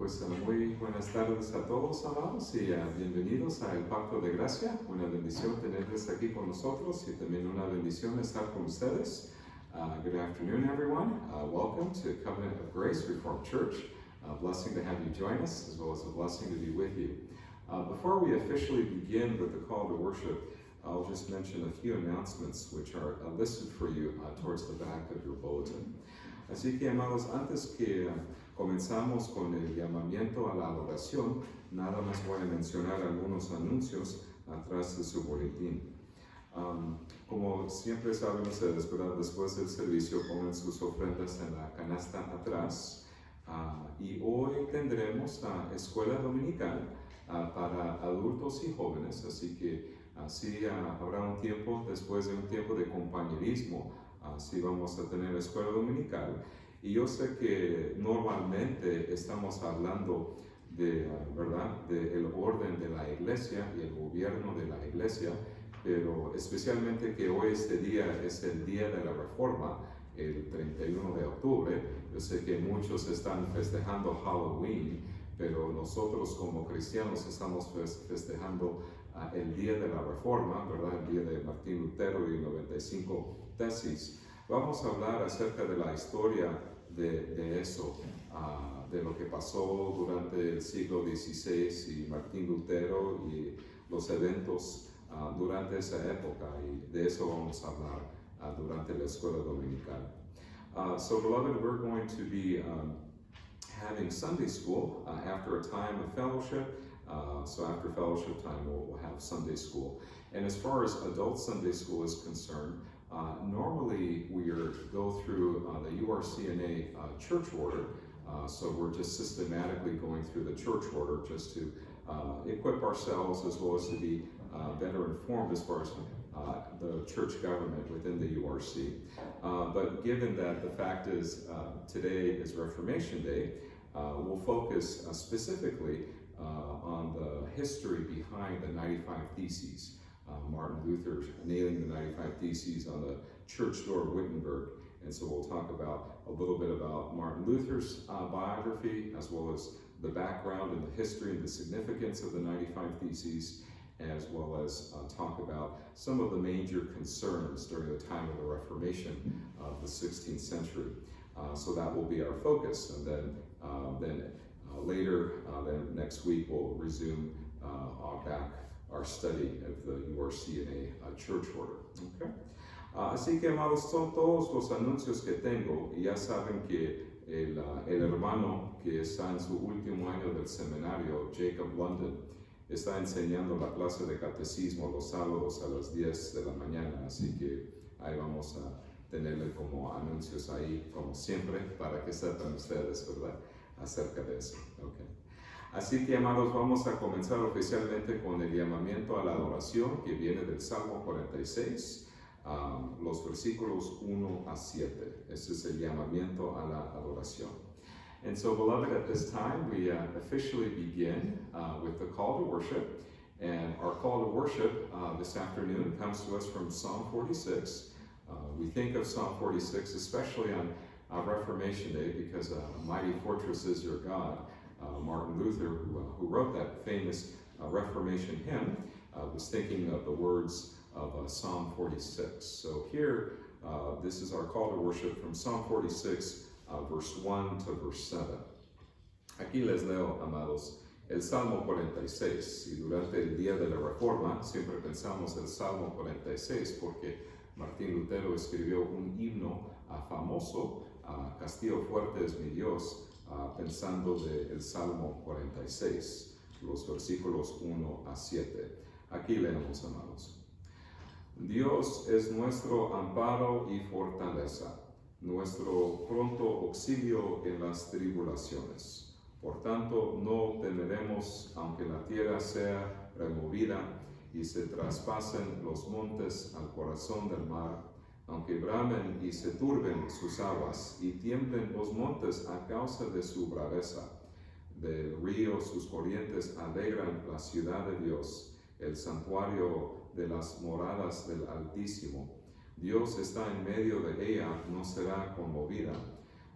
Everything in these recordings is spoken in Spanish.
Pues muy buenas tardes a todos, amados, y bienvenidos a El Pacto de Gracia. Una bendición tenerles aquí con nosotros y también una bendición estar con ustedes. Good afternoon, everyone. Welcome to Covenant of Grace Reformed Church. A blessing to have you join us, as well as a blessing to be with you. Before we officially begin with the call to worship, I'll just mention a few announcements which are listed for you towards the back of your bulletin. Así que, amados, antes que comenzamos con el llamamiento a la adoración, nada más voy a mencionar algunos anuncios atrás de su boletín. Como siempre saben ustedes, ¿verdad? Después del servicio pongan sus ofrendas en la canasta atrás. Y hoy tendremos escuela dominical para adultos y jóvenes, así que así habrá un tiempo, después de un tiempo de compañerismo, así vamos a tener escuela dominical. Y yo sé que normalmente estamos hablando de, ¿verdad?, del orden de la iglesia y el gobierno de la iglesia, pero especialmente que hoy este día es el día de la Reforma, el 31 de octubre. Yo sé que muchos están festejando Halloween, pero nosotros como cristianos estamos festejando el día de la Reforma, ¿verdad?, el día de Martín Lutero y 95 tesis. Vamos a hablar acerca de la historia de eso, de lo que pasó durante el siglo XVI y Martín Lutero y los eventos durante esa época, y de eso vamos a hablar durante la escuela dominical. So beloved, we're going to be having Sunday school after a time of fellowship. So after fellowship time, we'll have Sunday school. And as far as adult Sunday school is concerned, normally we go through the URCNA church order. So we're just systematically going through the church order just to equip ourselves as well as to be better informed as far as the church government within the URC. But given that the fact is today is Reformation Day, we'll focus specifically on the history behind the 95 Theses. Martin Luther nailing the 95 Theses on the church door of Wittenberg. And so we'll talk about a little bit about Martin Luther's biography, as well as the background and the history and the significance of the 95 Theses, as well as talk about some of the major concerns during the time of the Reformation of the 16th century. So that will be our focus. And then later, then next week, we'll resume our study of the URCNA church order. Okay? Así que, amados, son todos los anuncios que tengo, y ya saben que el hermano que está en su último año del seminario, Jacob London, está enseñando la clase de catecismo los sábados a las 10 de la mañana, así que ahí vamos a tenerle como anuncios ahí, como siempre, para que sepan ustedes, ¿verdad?, acerca de eso. Okay. Así que, amados, vamos a comenzar oficialmente con el llamamiento a la adoración que viene del Salmo 46, los versículos 1 a 7. Ese es el llamamiento a la adoración. And so, beloved, at this time, we officially begin with the call to worship. And our call to worship this afternoon comes to us from Psalm 46. We think of Psalm 46, especially on Reformation Day, because Mighty Fortress is Your God. Martin Luther, who wrote that famous Reformation hymn, was thinking of the words of Psalm 46. So here, this is our call to worship from Psalm 46, verse 1 to verse 7. Aquí les leo, amados, el Salmo 46. Y durante el día de la Reforma siempre pensamos el Salmo 46 porque Martín Lutero escribió un himno famoso, Castillo fuerte es mi Dios, pensando del Salmo 46, los versículos 1 a 7. Aquí leemos, amados. Dios es nuestro amparo y fortaleza, nuestro pronto auxilio en las tribulaciones. Por tanto, no temeremos, aunque la tierra sea removida y se traspasen los montes al corazón del mar, aunque bramen y se turben sus aguas y tiemblen los montes a causa de su braveza. Del río sus corrientes alegran la ciudad de Dios, el santuario de las moradas del Altísimo. Dios está en medio de ella, no será conmovida.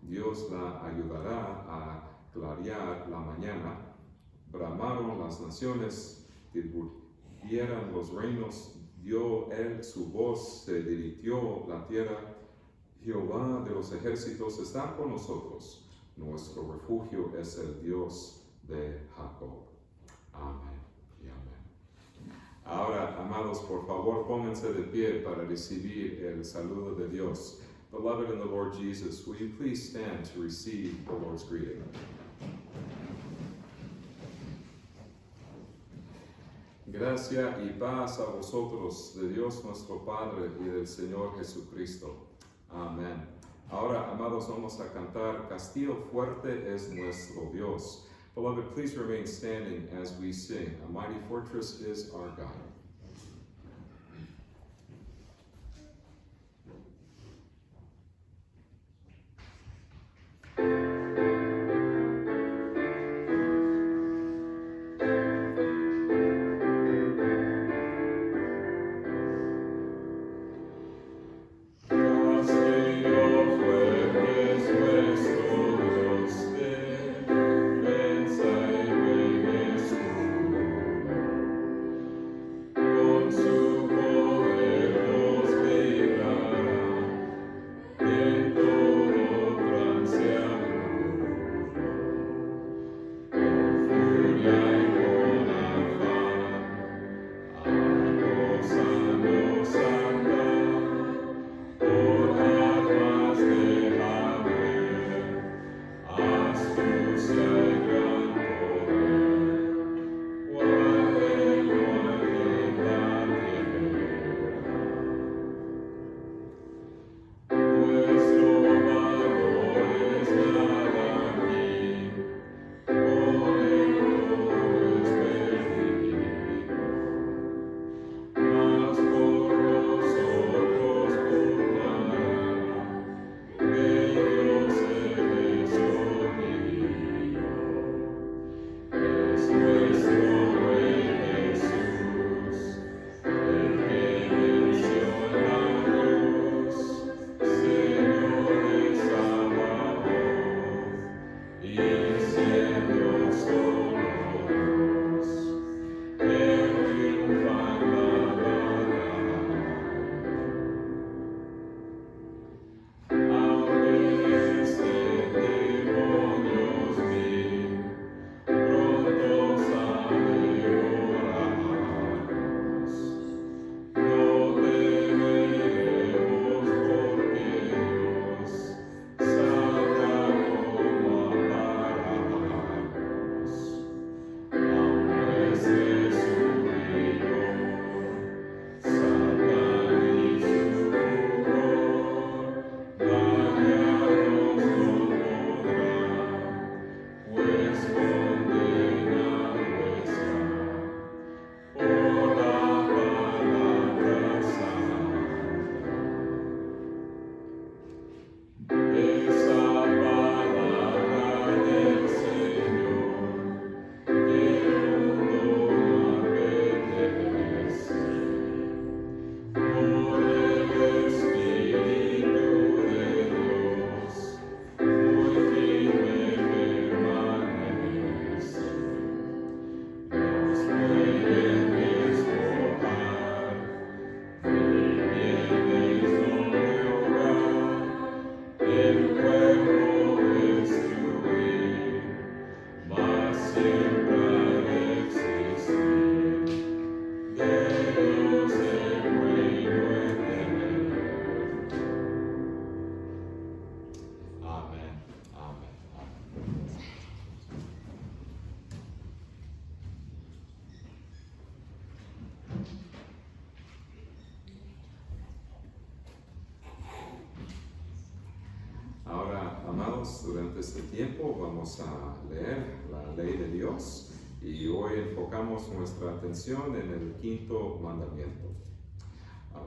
Dios la ayudará a clarear la mañana, bramaron las naciones, dirbieran los reinos, dio él su voz, se dirigió la tierra. Jehová de los ejércitos está con nosotros. Nuestro refugio es el Dios de Jacob. Amén y amén. Ahora, amados, por favor, pónganse de pie para recibir el saludo de Dios. Beloved in the Lord Jesus, will you please stand to receive the Lord's greeting? Gracia y paz a vosotros, de Dios nuestro Padre y del Señor Jesucristo. Amén. Ahora, amados, vamos a cantar Castillo fuerte es nuestro Dios. Beloved, please remain standing as we sing. A mighty fortress is our God. Durante este tiempo vamos a leer la ley de Dios y hoy enfocamos nuestra atención en el quinto mandamiento.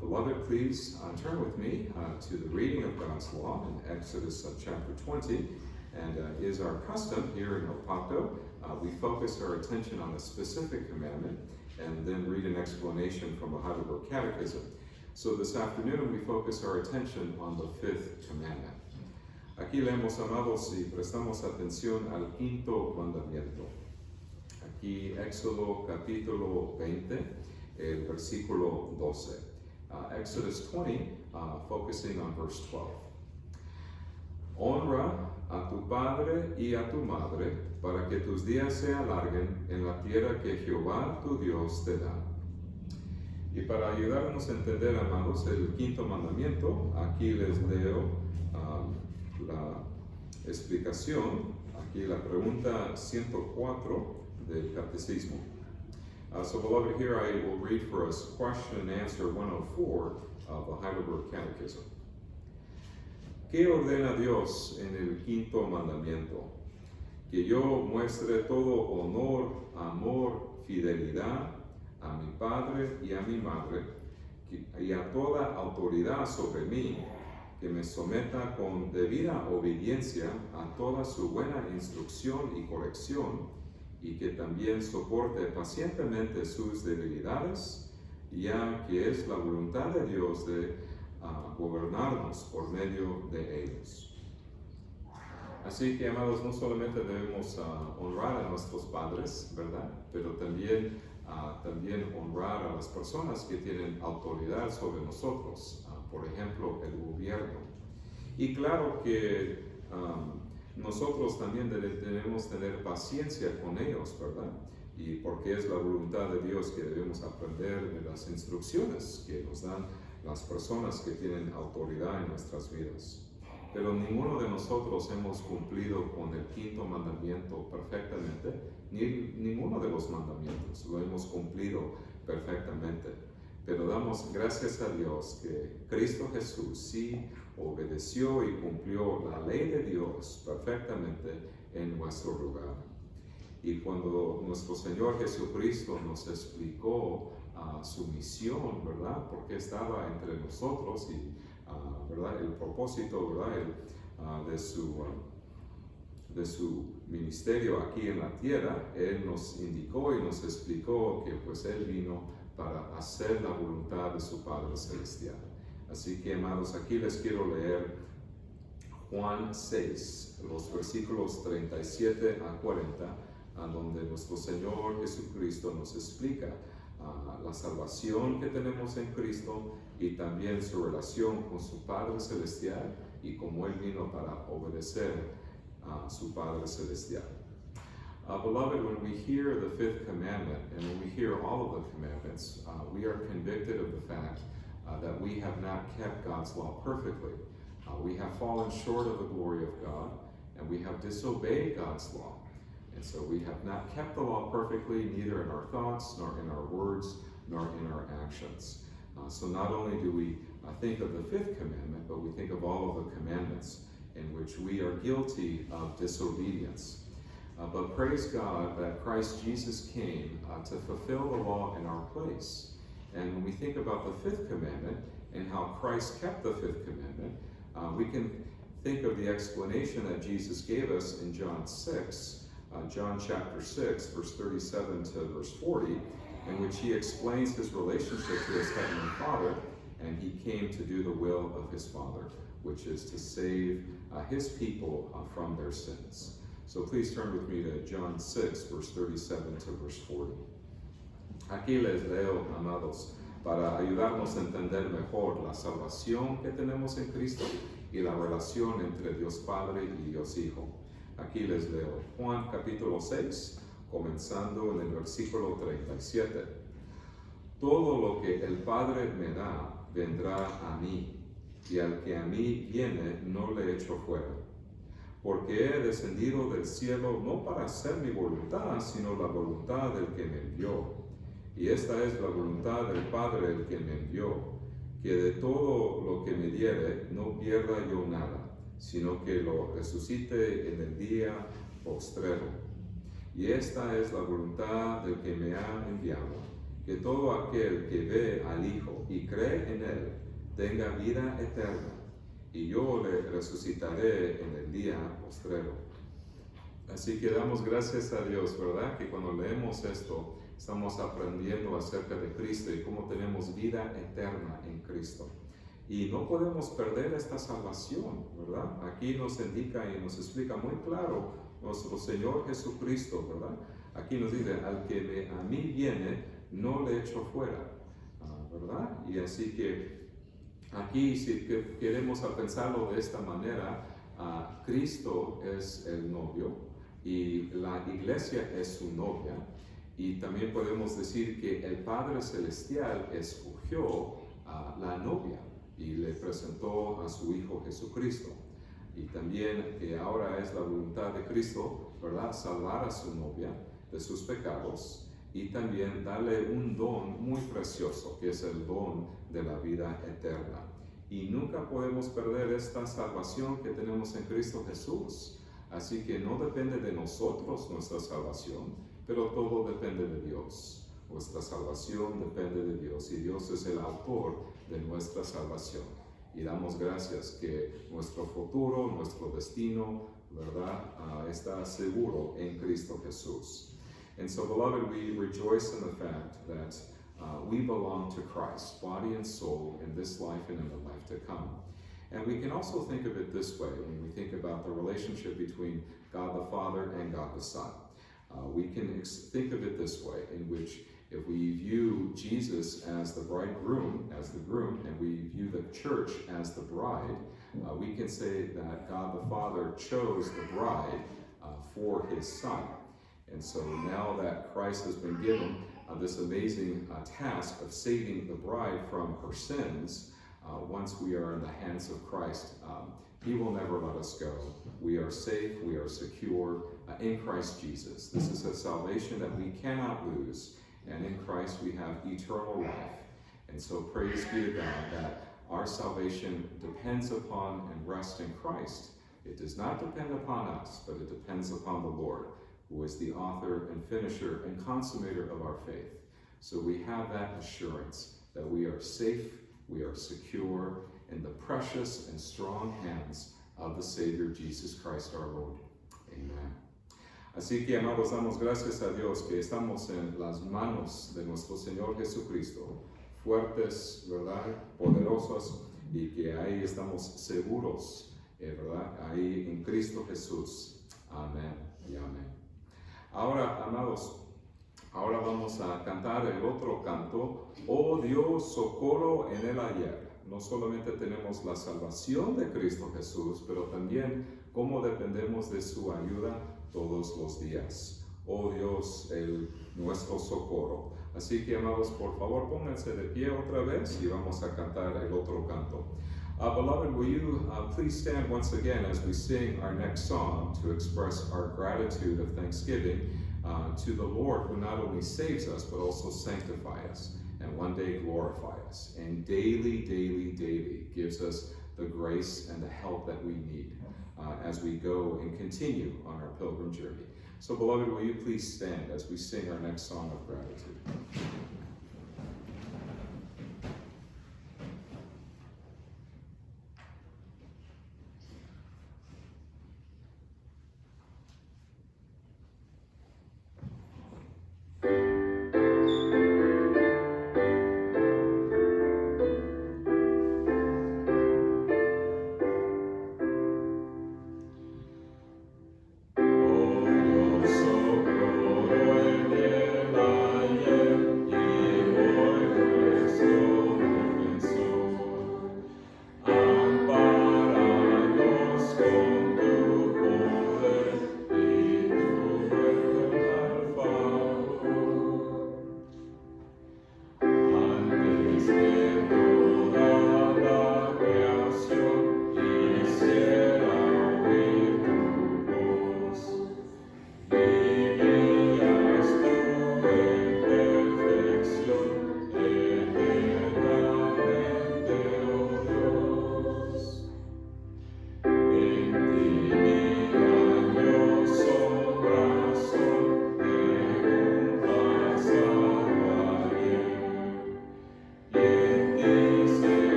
Beloved, please turn with me to the reading of God's law in Exodus chapter 20. And is our custom here in El Pacto, we focus our attention on a specific commandment and then read an explanation from the Heidelberg Catechism. So this afternoon we focus our attention on the fifth commandment. Aquí leemos, amados, y prestamos atención al quinto mandamiento. Aquí Éxodo capítulo 20, el versículo 12. Exodus 20, focusing on verse 12. Honra a tu padre y a tu madre, para que tus días se alarguen en la tierra que Jehová tu Dios te da. Y para ayudarnos a entender, amados, el quinto mandamiento, aquí les leo la explicación, aquí la pregunta 104 del Catecismo. So beloved, here I will read for us question and answer 104 of the Heidelberg Catechism. ¿Qué ordena Dios en el quinto mandamiento? Que yo muestre todo honor, amor, fidelidad a mi padre y a mi madre, y a toda autoridad sobre mí, que me someta con debida obediencia a toda su buena instrucción y corrección, y que también soporte pacientemente sus debilidades, ya que es la voluntad de Dios de gobernarnos por medio de ellos. Así que, amados, no solamente debemos honrar a nuestros padres, ¿verdad? Pero también honrar a las personas que tienen autoridad sobre nosotros, por ejemplo, el gobierno. Y claro que nosotros también debemos tener paciencia con ellos, ¿verdad? Y porque es la voluntad de Dios que debemos aprender de las instrucciones que nos dan las personas que tienen autoridad en nuestras vidas. Pero ninguno de nosotros hemos cumplido con el quinto mandamiento perfectamente, ni ninguno de los mandamientos lo hemos cumplido perfectamente. Pero damos gracias a Dios que Cristo Jesús sí obedeció y cumplió la ley de Dios perfectamente en nuestro lugar. Y cuando nuestro Señor Jesucristo nos explicó su misión, ¿verdad? Porque estaba entre nosotros y, ¿verdad? El propósito, ¿verdad? De su ministerio aquí en la tierra, Él nos indicó y nos explicó que pues Él vino para hacer la voluntad de su Padre Celestial. Así que, amados, aquí les quiero leer Juan 6, los versículos 37 a 40, donde nuestro Señor Jesucristo nos explica la salvación que tenemos en Cristo y también su relación con su Padre Celestial y cómo Él vino para obedecer a su Padre Celestial. Beloved, when we hear the fifth commandment, and when we hear all of the commandments, we are convicted of the fact that we have not kept God's law perfectly. We have fallen short of the glory of God, and we have disobeyed God's law. And so we have not kept the law perfectly, neither in our thoughts, nor in our words, nor in our actions. So not only do we think of the fifth commandment, but we think of all of the commandments in which we are guilty of disobedience. But praise God that Christ Jesus came to fulfill the law in our place. And when we think about the fifth commandment and how Christ kept the fifth commandment, we can think of the explanation that Jesus gave us in John 6, John chapter 6, verse 37 to verse 40, in which he explains his relationship to his heavenly Father, and he came to do the will of his Father, which is to save his people from their sins. So please turn with me to John 6, verse 37 to verse 40. Aquí les leo, amados, para ayudarnos a entender mejor la salvación que tenemos en Cristo y la relación entre Dios Padre y Dios Hijo. Aquí les leo Juan capítulo 6, comenzando en el versículo 37. Todo lo que el Padre me da vendrá a mí, y al que a mí viene no le echo fuera. Porque he descendido del cielo no para hacer mi voluntad, sino la voluntad del que me envió. Y esta es la voluntad del Padre el que me envió, que de todo lo que me diere no pierda yo nada, sino que lo resucite en el día postrero. Y esta es la voluntad del que me ha enviado, que todo aquel que ve al Hijo y cree en Él tenga vida eterna, y yo le resucitaré en el día postrero. Así que damos gracias a Dios, ¿verdad? Que cuando leemos esto, estamos aprendiendo acerca de Cristo y cómo tenemos vida eterna en Cristo. Y no podemos perder esta salvación, ¿verdad? Aquí nos indica y nos explica muy claro nuestro Señor Jesucristo, ¿verdad? Aquí nos dice, al que a mí viene, no le echo fuera, ¿verdad? Y así que aquí, si queremos pensarlo de esta manera, Cristo es el novio y la iglesia es su novia. Y también podemos decir que el Padre Celestial escogió a la novia y le presentó a su Hijo Jesucristo. Y también que ahora es la voluntad de Cristo, ¿verdad? Salvar a su novia de sus pecados y también darle un don muy precioso, que es el don de la vida eterna. Y nunca podemos perder esta salvación que tenemos en Cristo Jesús. Así que no depende de nosotros nuestra salvación, pero todo depende de Dios. Nuestra salvación depende de Dios y Dios es el autor de nuestra salvación. Y damos gracias que nuestro futuro, nuestro destino, ¿verdad? Está seguro en Cristo Jesús. And so, beloved, we rejoice in the fact that we belong to Christ, body and soul, in this life and in the life to come. And we can also think of it this way when we think about the relationship between God the Father and God the Son. We can think of it this way, in which if we view Jesus as the bridegroom, as the groom, and we view the church as the bride, we can say that God the Father chose the bride for his Son. And so now that Christ has been given this amazing task of saving the bride from her sins, once we are in the hands of Christ, he will never let us go. We are safe, we are secure in Christ Jesus. This is a salvation that we cannot lose, and in Christ we have eternal life. And so praise be to God that our salvation depends upon and rests in Christ. It does not depend upon us, but it depends upon the Lord, who is the author and finisher and consummator of our faith. So we have that assurance that we are safe, we are secure in the precious and strong hands of the Savior Jesus Christ our Lord. Amen. Así que, amados, damos gracias a Dios que estamos en las manos de nuestro Señor Jesucristo, fuertes, ¿verdad? Poderosos, y que ahí estamos seguros, ¿verdad? Ahí en Cristo Jesús. Amén y amén. Ahora, amados, ahora vamos a cantar el otro canto, Oh Dios, socorro en el ayer. No solamente tenemos la salvación de Cristo Jesús, pero también cómo dependemos de su ayuda todos los días. Oh Dios, nuestro socorro. Así que, amados, por favor, pónganse de pie otra vez y vamos a cantar el otro canto. Beloved, will you please stand once again as we sing our next song to express our gratitude of thanksgiving to the Lord, who not only saves us, but also sanctifies us, and one day glorify us, and daily gives us the grace and the help that we need as we go and continue on our pilgrim journey. So, beloved, will you please stand as we sing our next song of gratitude?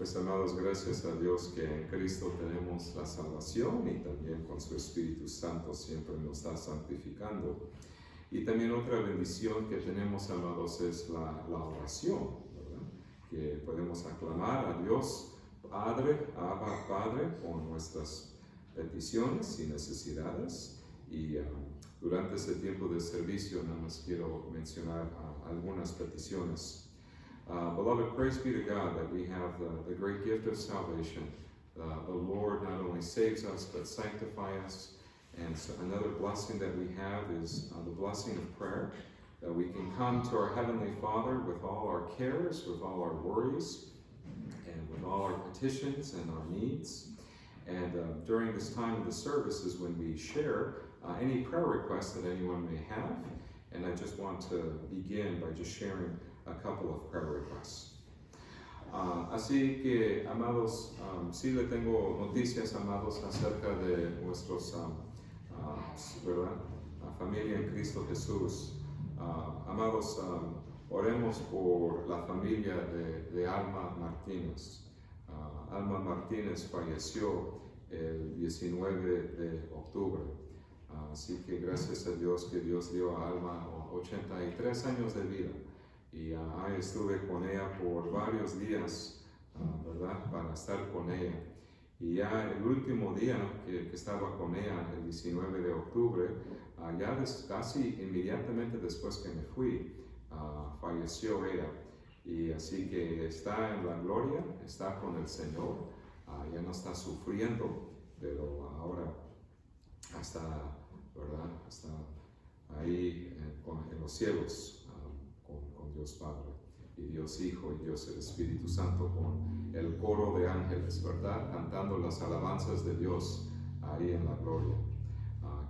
Pues amados, gracias a Dios que en Cristo tenemos la salvación y también con su Espíritu Santo siempre nos está santificando. Y también otra bendición que tenemos, amados, es la oración, ¿verdad? Que podemos aclamar a Dios Padre, Abba Padre, con nuestras peticiones y necesidades. Y durante este tiempo de servicio nada más quiero mencionar algunas peticiones. Beloved, praise be to God that we have the great gift of salvation. The Lord not only saves us, but sanctifies us. And so another blessing that we have is the blessing of prayer, that we can come to our Heavenly Father with all our cares, with all our worries, and with all our petitions and our needs. And during this time of the service is when we share any prayer requests that anyone may have. And I just want to begin by just sharing a couple of prayer requests. Así que, amados, sí le tengo noticias, amados, acerca de nuestros, ¿verdad? Familia en Cristo Jesús. Amados, oremos por la familia de Alma Martínez. Alma Martínez falleció el 19 de octubre. Así que gracias a Dios que Dios dio a Alma 83 años de vida. Y ahí estuve con ella por varios días, ¿verdad? Para estar con ella. Y ya el último día que estaba con ella, el 19 de octubre, ya casi inmediatamente después que me fui, falleció ella. Y así que está en la gloria, está con el Señor, ya no está sufriendo, pero ahora está, ¿verdad? Está ahí en los cielos. Con Dios Padre y Dios Hijo y Dios el Espíritu Santo, con el coro de ángeles, ¿verdad? Cantando las alabanzas de Dios ahí en la gloria.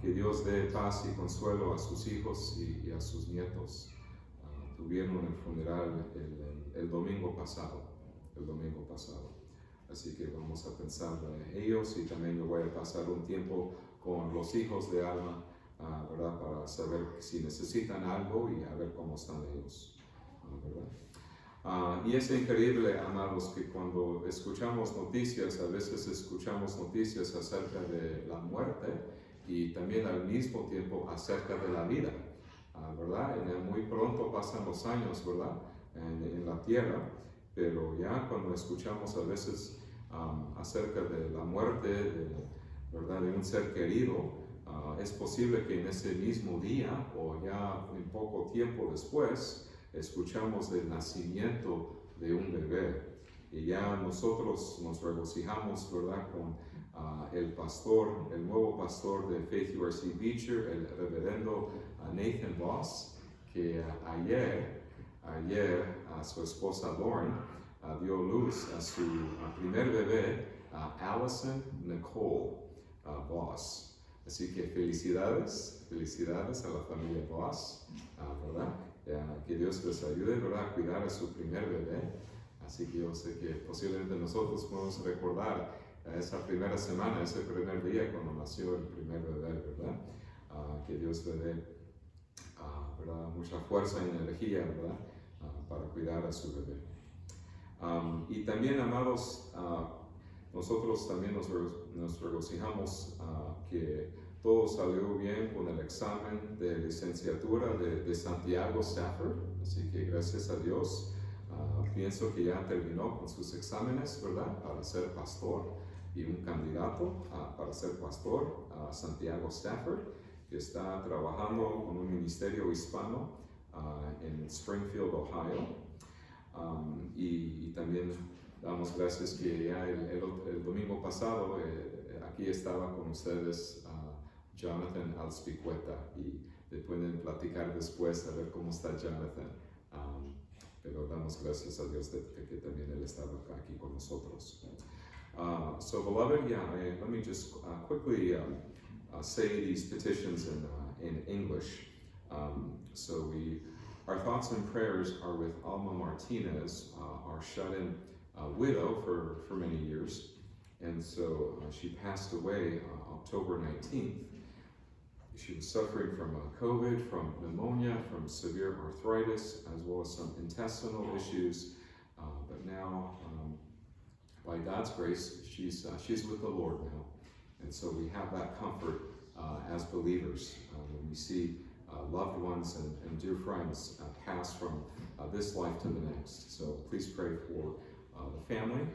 Que Dios dé paz y consuelo a sus hijos y a sus nietos. Tuvieron el funeral el domingo pasado, Así que vamos a pensar en ellos y también yo voy a pasar un tiempo con los hijos de Alma, ¿verdad? Para saber si necesitan algo y a ver cómo están ellos, ¿verdad? Y es increíble, amados, que cuando escuchamos noticias, a veces escuchamos noticias acerca de la muerte y también al mismo tiempo acerca de la vida, ¿verdad? Muy pronto pasan los años, ¿verdad? En la tierra, pero ya cuando escuchamos a veces acerca de la muerte, ¿verdad? De un ser querido, es posible que en ese mismo día o ya un poco tiempo después escuchamos del nacimiento de un bebé y ya nosotros nos regocijamos, ¿verdad? Con el pastor, el nuevo pastor de Faith URC Beecher, el reverendo Nathan Voss, que ayer a su esposa Lauren dio luz a su primer bebé, Allison Nicole Voss. Así que felicidades a la familia Voss, ¿verdad? Que Dios les ayude, ¿verdad? A cuidar a su primer bebé. Así que yo sé que posiblemente nosotros podemos recordar esa primera semana, ese primer día cuando nació el primer bebé, ¿verdad? Que Dios le dé, ¿verdad? Mucha fuerza y energía, ¿verdad? Para cuidar a su bebé. Y también, amados, nosotros también nos regocijamos que todo salió bien con el examen de licenciatura de Santiago Stafford, así que gracias a Dios pienso que ya terminó con sus exámenes, ¿verdad? Para ser pastor y un candidato para ser pastor, Santiago Stafford, que está trabajando con un ministerio hispano en Springfield, Ohio, y también damos gracias que ya el domingo pasado aquí estaba con ustedes Jonathan Alspicueta y le pueden platicar después a ver cómo está Jonathan, pero damos gracias a Dios de que también él estaba aquí con nosotros. So beloved, let me just quickly say these petitions in English. Our thoughts and prayers are with Alma Martinez, our shut-in widow for many years. And so she passed away October 19th. She was suffering from COVID, from pneumonia, from severe arthritis, as well as some intestinal issues. But now by God's grace, she's with the Lord now. And so we have that comfort as believers when we see loved ones and dear friends pass from this life to the next. So please pray for the family,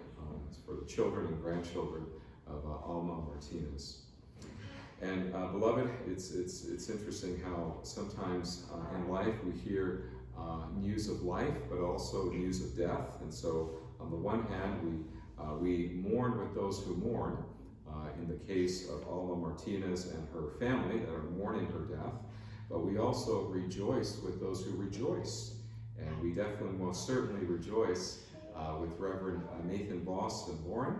for the children and grandchildren of Alma Martinez. And beloved, it's interesting how sometimes in life we hear news of life, but also news of death. And so on the one hand, we mourn with those who mourn, in the case of Alma Martinez and her family that are mourning her death, but we also rejoice with those who rejoice. And we definitely most certainly rejoice with Reverend Nathan Voss and Lauren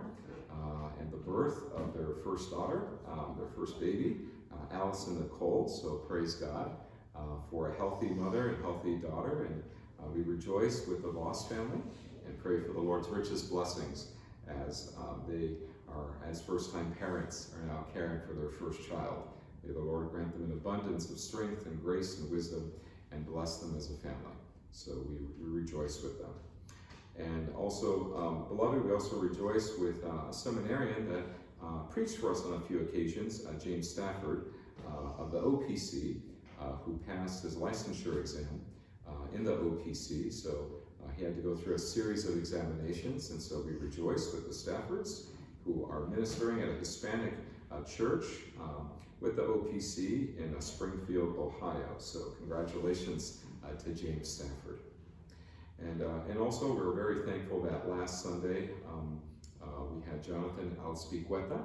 and the birth of their first daughter, their first baby, Allison Nicole. So praise God for a healthy mother and healthy daughter. And we rejoice with the Voss family and pray for the Lord's richest blessings as they are, as first-time parents, are now caring for their first child. May the Lord grant them an abundance of strength and grace and wisdom and bless them as a family. So we rejoice with them. And also, beloved, we also rejoice with a seminarian that preached for us on a few occasions, James Stafford of the OPC, who passed his licensure exam in the OPC. So he had to go through a series of examinations, and so we rejoice with the Staffords who are ministering at a Hispanic church with the OPC in Springfield, Ohio. So congratulations to James Stafford. And also we're very thankful that last Sunday we had Jonathan Alspiqueta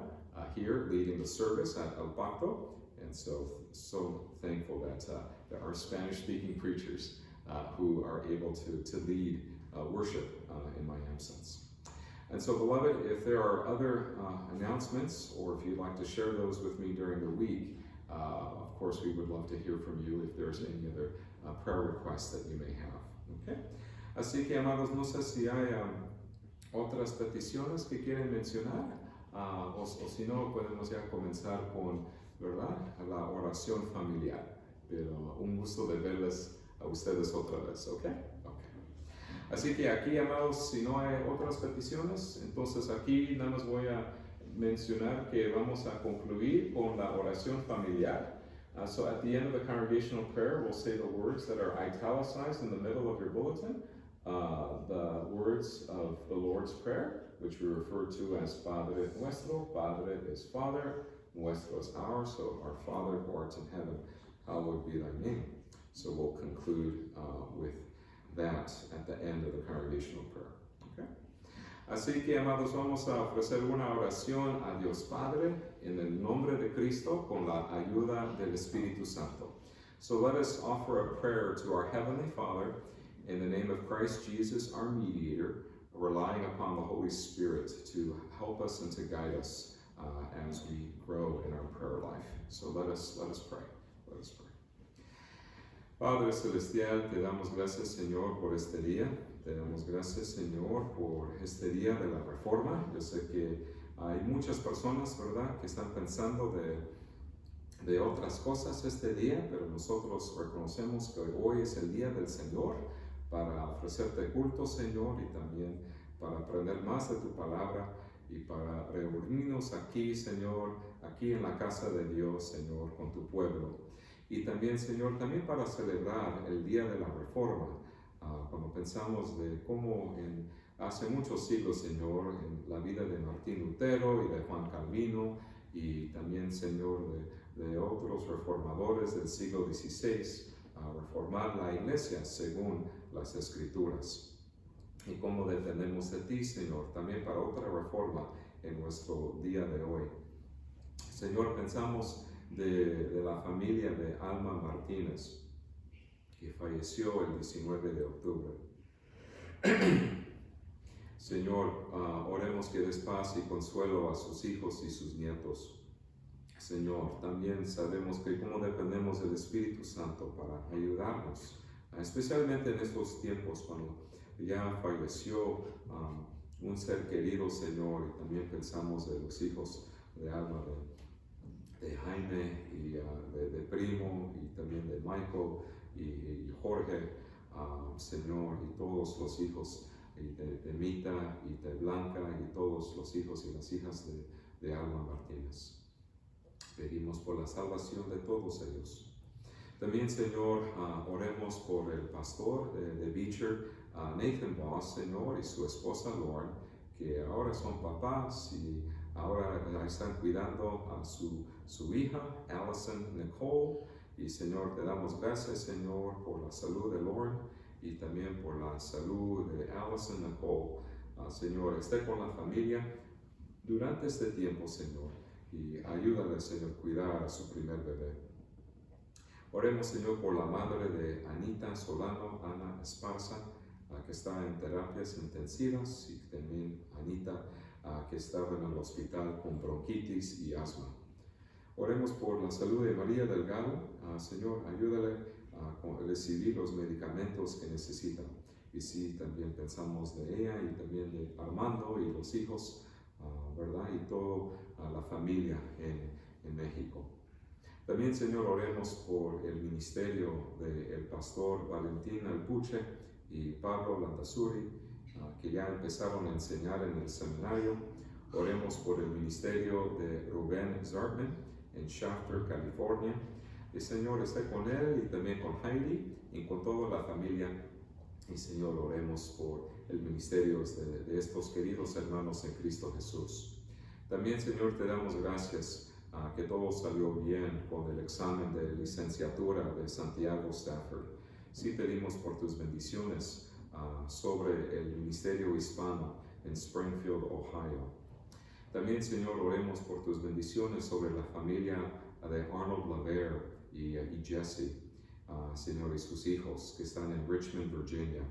here leading the service at El Pacto, and so thankful that our Spanish-speaking preachers who are able to lead worship in my absence. And so, beloved, if there are other announcements, or if you'd like to share those with me during the week, of course we would love to hear from you if there's any other prayer requests that you may have. Okay? Así que, amados, no sé si hay otras peticiones que quieren mencionar, o si no, podemos ya comenzar con, ¿verdad?, la oración familiar. Pero un gusto de verles a ustedes otra vez, ¿ok? Así que aquí, amados, si no hay otras peticiones, entonces aquí nada más voy a mencionar que vamos a concluir con la oración familiar. So at the end of the congregational prayer, we'll say the words that are italicized in the middle of your bulletin, the words of the Lord's Prayer, which we refer to as Padre Nuestro. Padre is Father, Nuestro is ours, so our Father who art in heaven, hallowed be thy name. So we'll conclude with that at the end of the congregational prayer. Okay? Así que, amados, vamos a ofrecer una oración a Dios Padre en el nombre de Cristo con la ayuda del Espíritu Santo. So let us offer a prayer to our Heavenly Father in the name of Christ Jesus, our mediator, relying upon the Holy Spirit to help us and to guide us as we grow in our prayer life. So let us pray. Let us pray. Padre Celestial, te damos gracias, Señor, por este día. Te damos gracias, Señor, por este día de la Reforma. Yo sé que hay muchas personas, ¿verdad?, que están pensando de otras cosas este día, pero nosotros reconocemos que hoy es el día del Señor para ofrecerte culto, Señor, y también para aprender más de tu palabra y para reunirnos aquí, Señor, aquí en la casa de Dios, Señor, con tu pueblo. Y también, Señor, también para celebrar el Día de la Reforma, cuando pensamos de cómo hace muchos siglos, Señor, en la vida de Martín Lutero y de Juan Calvino, y también, Señor, de otros reformadores del siglo XVI, reformar la Iglesia según las Escrituras. Y cómo dependemos de ti, Señor, también para otra reforma en nuestro día de hoy. Señor, pensamos de la familia de Alma Martínez, que falleció el 19 de octubre. Señor, oremos que des paz y consuelo a sus hijos y sus nietos. Señor, también sabemos que como dependemos del Espíritu Santo para ayudarnos, especialmente en estos tiempos cuando ya falleció un ser querido, Señor, y también pensamos de los hijos de Alma, de Jaime y de Primo, y también de Michael y Jorge, Señor, y todos los hijos y de Mita y de Blanca y todos los hijos y las hijas de Alma Martínez. Pedimos por la salvación de todos ellos. También, Señor, oremos por el pastor de Beecher, Nathan Voss, Señor, y su esposa Lauren, que ahora son papás y ahora están cuidando a su hija, Allison Nicole. Y, Señor, te damos gracias, Señor, por la salud de Lauren y también por la salud de Allison Nicole. Señor, esté con la familia durante este tiempo, Señor, y ayúdale, Señor, a cuidar a su primer bebé. Oremos, Señor, por la madre de Anita Solano, Ana Esparza, que está en terapias intensivas, y también Anita, que estaba en el hospital con bronquitis y asma. Oremos por la salud de María Delgado. Señor, ayúdale a recibir los medicamentos que necesita. Y sí, también pensamos de ella y también de Armando y los hijos, ¿verdad? Y toda la familia en México. También, Señor, oremos por el ministerio del pastor Valentín Alpuche y Pablo Landazuri, que ya empezaron a enseñar en el seminario. Oremos por el ministerio de Rubén Zartman en Shafter, California. El Señor esté con él y también con Heidi y con toda la familia. Y, Señor, oremos por el ministerio de estos queridos hermanos en Cristo Jesús. También, Señor, te damos gracias que todo salió bien con el examen de licenciatura de Santiago Stafford. Sí pedimos por tus bendiciones sobre el ministerio hispano en Springfield, Ohio. También, Señor, oremos por tus bendiciones sobre la familia de Arnold Laver y Jesse, Señor, y sus hijos que están en Richmond, Virginia.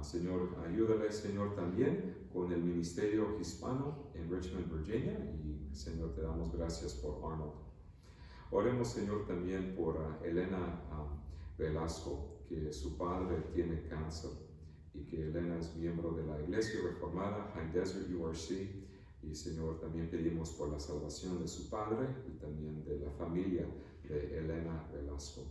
Señor, ayúdale, Señor, también con el ministerio hispano en Richmond, Virginia, y, Señor, te damos gracias por Arnold. Oremos, Señor, también por Elena Velasco, que su padre tiene cáncer, y que Elena es miembro de la Iglesia Reformada High Desert URC, y, Señor, también pedimos por la salvación de su padre y también de la familia de Elena Velasco.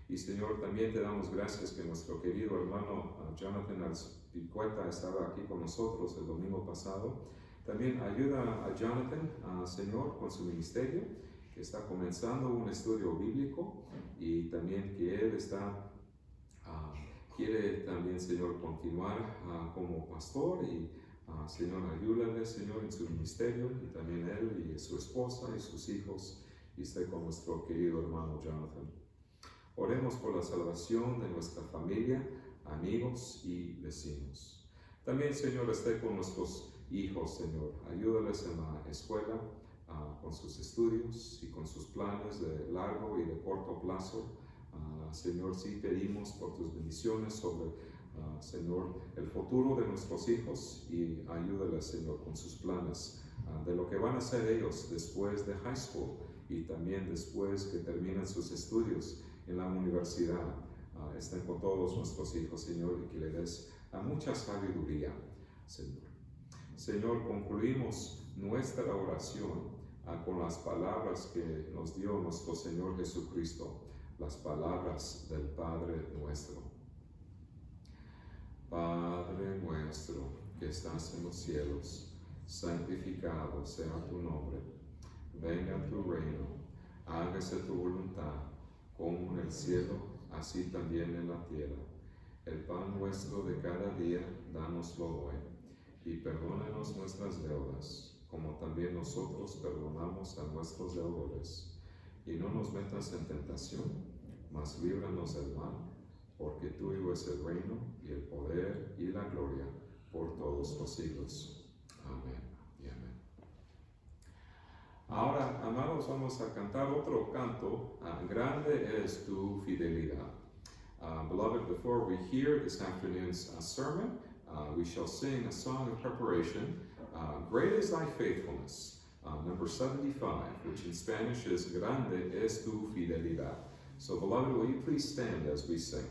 Y, Señor, también te damos gracias que nuestro querido hermano Jonathan Alspicueta estaba aquí con nosotros el domingo pasado. También ayuda a Jonathan, Señor, con su ministerio, que está comenzando un estudio bíblico, y también que él quiere también, Señor, continuar como pastor. Y, Señor, ayúdale, Señor, en su ministerio, y también él y su esposa y sus hijos, y esté con nuestro querido hermano Jonathan. Oremos por la salvación de nuestra familia, amigos y vecinos. También, Señor, esté con nuestros hijos, Señor. Ayúdales en la escuela, con sus estudios y con sus planes de largo y de corto plazo. Señor, sí pedimos por tus bendiciones sobre, Señor, el futuro de nuestros hijos, y ayúdales, Señor, con sus planes de lo que van a hacer ellos después de high school y también después que terminen sus estudios en la universidad. Estén con todos nuestros hijos, Señor, y que le des mucha sabiduría, Señor. Señor, concluimos nuestra oración con las palabras que nos dio nuestro Señor Jesucristo, las palabras del Padre nuestro. Padre nuestro que estás en los cielos, santificado sea tu nombre. Venga tu reino, hágase tu voluntad, como en el cielo, así también en la tierra. El pan nuestro de cada día, dánoslo hoy, y perdónanos nuestras deudas, como también nosotros perdonamos a nuestros deudores. Y no nos metas en tentación, mas líbranos del mal, porque tuyo es el reino, y el poder, y la gloria, por todos los siglos. Amén y amén. Ahora, amados, vamos a cantar otro canto, Grande es tu fidelidad. Beloved, before we hear this afternoon's sermon, we shall sing a song of preparation, Great is Thy Faithfulness, number 75, which in Spanish is Grande es tu fidelidad. So, beloved, will you please stand as we sing?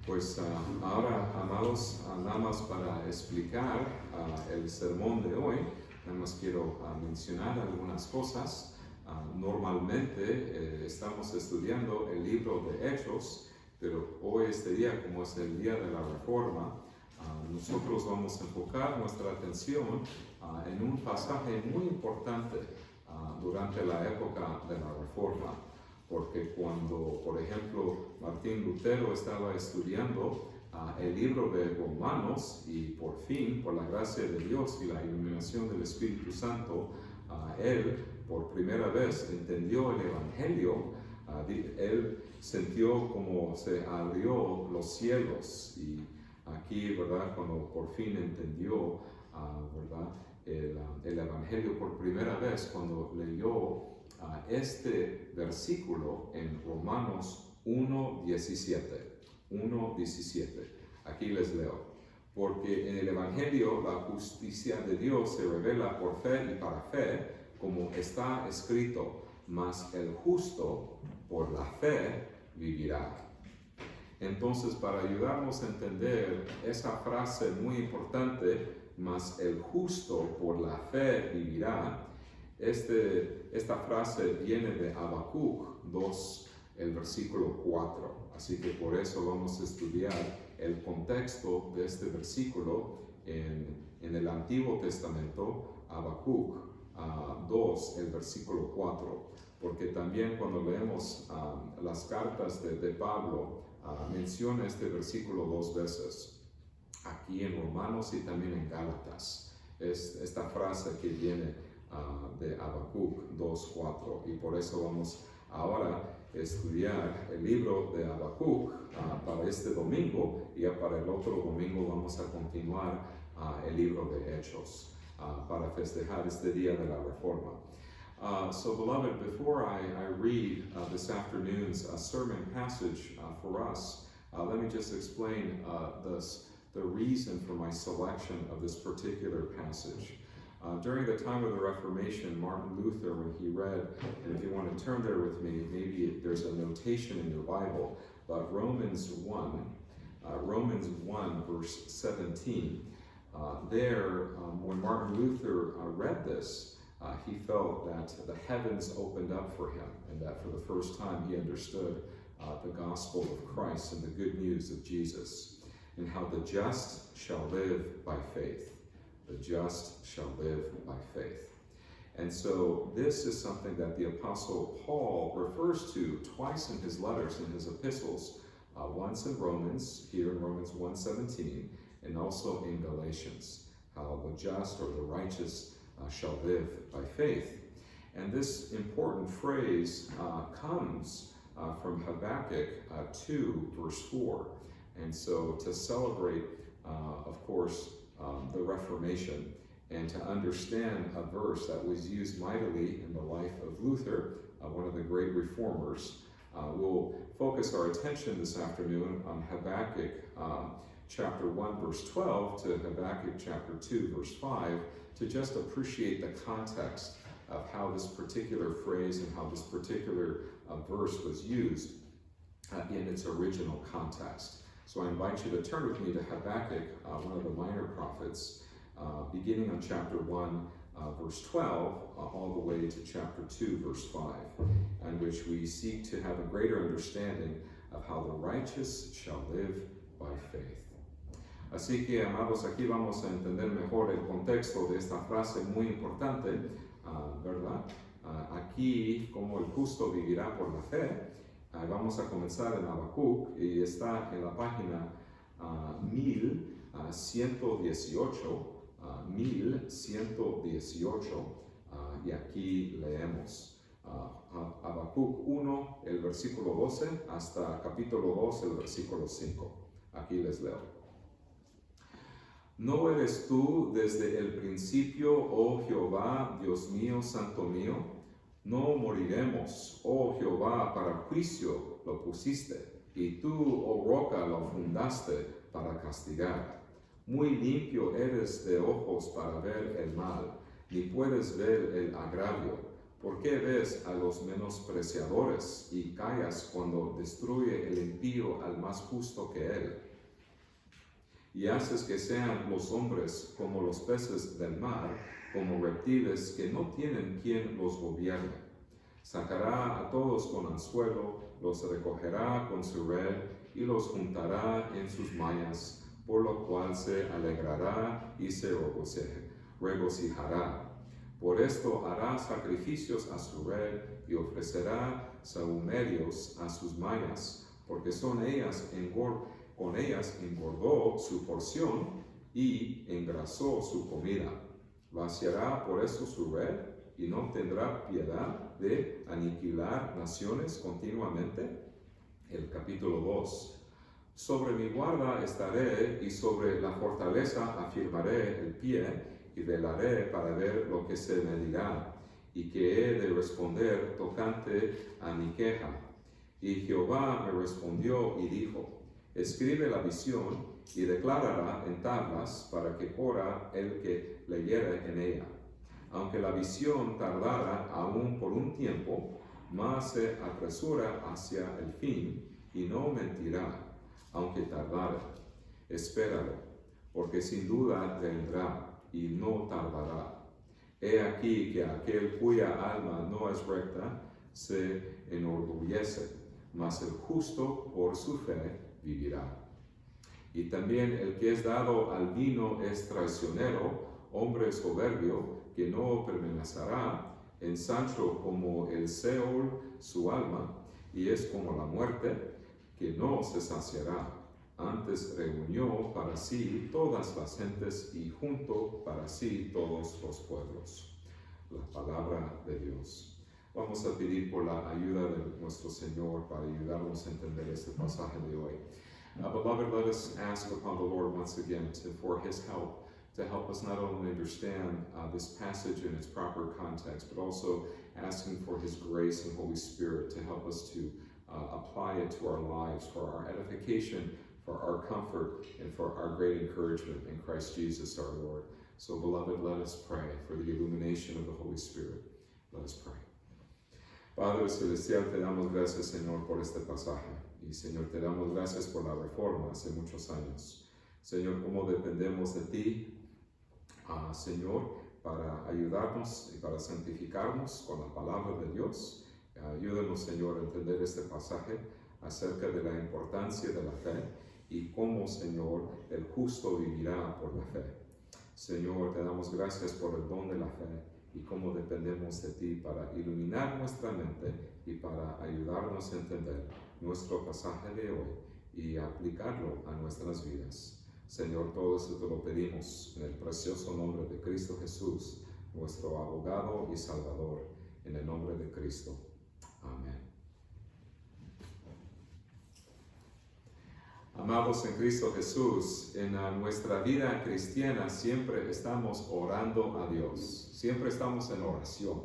Pues ahora, amados, nada más para explicar el sermón de hoy, nada más quiero mencionar algunas cosas. Normalmente estamos estudiando el libro de Hechos, pero hoy este día, como es el día de la Reforma, nosotros vamos a enfocar nuestra atención en un pasaje muy importante durante la época de la Reforma. Porque cuando, por ejemplo, Martín Lutero estaba estudiando el libro de Romanos y por fin, por la gracia de Dios y la iluminación del Espíritu Santo, él por primera vez entendió el Evangelio. Él sintió como se abrió los cielos y aquí, ¿verdad? Cuando por fin entendió, ¿verdad? El Evangelio por primera vez, cuando leyó este versículo en Romanos 1:17. Aquí les leo. Porque en el Evangelio la justicia de Dios se revela por fe y para fe, como está escrito, mas el justo por la fe vivirá. Entonces, para ayudarnos a entender esa frase muy importante, mas el justo por la fe vivirá, esta frase viene de Habacuc 2, el versículo 4. Así que por eso vamos a estudiar el contexto de este versículo en el Antiguo Testamento, Habacuc 2, el versículo 4. Porque también cuando leemos las cartas de Pablo, menciona este versículo dos veces, aquí en Romanos y también en Gálatas. Es esta frase que viene de Habacuc 2:4, y por eso vamos ahora a estudiar el libro de Habacuc para este domingo, y ya para el otro domingo vamos a continuar el libro de Hechos para festejar este día de la Reforma. So beloved, before I read this afternoon's sermon passage for us, let me just explain the reason for my selection of this particular passage. During the time of the Reformation, Martin Luther, when he read, and if you want to turn there with me, maybe there's a notation in your Bible, but Romans 1 verse 17, when Martin Luther read this, he felt that the heavens opened up for him, and that for the first time he understood the gospel of Christ and the good news of Jesus, and how the just shall live by faith. The just shall live by faith. And so this is something that the Apostle Paul refers to twice in his letters, in his epistles, once in Romans, here in Romans 1:17, and also in Galatians, how the just or the righteous shall live by faith. And this important phrase comes from Habakkuk 2, verse 4. And so to celebrate, of course, the Reformation, and to understand a verse that was used mightily in the life of Luther, one of the great reformers, we'll focus our attention this afternoon on Habakkuk chapter 1, verse 12 to Habakkuk chapter 2, verse 5, to just appreciate the context of how this particular phrase and how this particular verse was used in its original context. So I invite you to turn with me to Habakkuk, one of the minor prophets, beginning on chapter 1, verse 12, all the way to chapter 2, verse 5, in which we seek to have a greater understanding of how the righteous shall live by faith. Así que, amados, aquí vamos a entender mejor el contexto de esta frase muy importante, ¿verdad? Aquí, como el justo vivirá por la fe. Vamos a comenzar en Habacuc y está en la página 1118, y aquí leemos Habacuc 1, el versículo 12, hasta capítulo 2, el versículo 5. Aquí les leo. ¿No eres tú desde el principio, oh Jehová, Dios mío, santo mío? No moriremos, oh Jehová, para juicio lo pusiste, y tú, oh roca, lo fundaste para castigar. Muy limpio eres de ojos para ver el mal, ni puedes ver el agravio. ¿Por qué ves a los menospreciadores y callas cuando destruye el impío al más justo que él? Y haces que sean los hombres como los peces del mar, como reptiles que no tienen quien los gobierne. Sacará a todos con anzuelo, los recogerá con su red y los juntará en sus mallas, por lo cual se alegrará y se regocijará. Por esto hará sacrificios a su red y ofrecerá sahumerios a sus mallas, porque con ellas engordó su porción y engrasó su comida. Vaciará por eso su red y no tendrá piedad de aniquilar naciones continuamente. El capítulo 2. Sobre mi guarda estaré y sobre la fortaleza afirmaré el pie y velaré para ver lo que se me dirá y que he de responder tocante a mi queja. Y Jehová me respondió y dijo: escribe la visión y declárala en tablas para que corra el que leyere en ella. Aunque la visión tardara aún por un tiempo, mas se apresura hacia el fin y no mentirá. Aunque tardare, espéralo, porque sin duda vendrá y no tardará. He aquí que aquel cuya alma no es recta se enorgullece, mas el justo por su fe vivirá. Y también el que es dado al vino es traicionero, hombre soberbio, que no permanecerá, ensanchó como el Seol su alma, y es como la muerte, que no se saciará. Antes reunió para sí todas las gentes y juntó para sí todos los pueblos. La palabra de Dios. Vamos a pedir por la ayuda de nuestro Señor para ayudarnos a entender este pasaje de hoy. Beloved, let us ask upon the Lord once again for His help, to help us not only understand this passage in its proper context, but also asking for His grace and Holy Spirit to help us to apply it to our lives, for our edification, for our comfort, and for our great encouragement in Christ Jesus our Lord. So, beloved, let us pray for the illumination of the Holy Spirit. Let us pray. Padre Celestial, te damos gracias, Señor, por este pasaje. Y, Señor, te damos gracias por la reforma hace muchos años. Señor, cómo dependemos de ti, Señor, para ayudarnos y para santificarnos con la palabra de Dios. Ayúdanos, Señor, a entender este pasaje acerca de la importancia de la fe y cómo, Señor, el justo vivirá por la fe. Señor, te damos gracias por el don de la fe y cómo dependemos de ti para iluminar nuestra mente y para ayudarnos a entender nuestro pasaje de hoy y aplicarlo a nuestras vidas. Señor, todo eso te lo pedimos en el precioso nombre de Cristo Jesús, nuestro abogado y Salvador, en el nombre de Cristo. Amén. Amados en Cristo Jesús, en nuestra vida cristiana siempre estamos orando a Dios, siempre estamos en oración.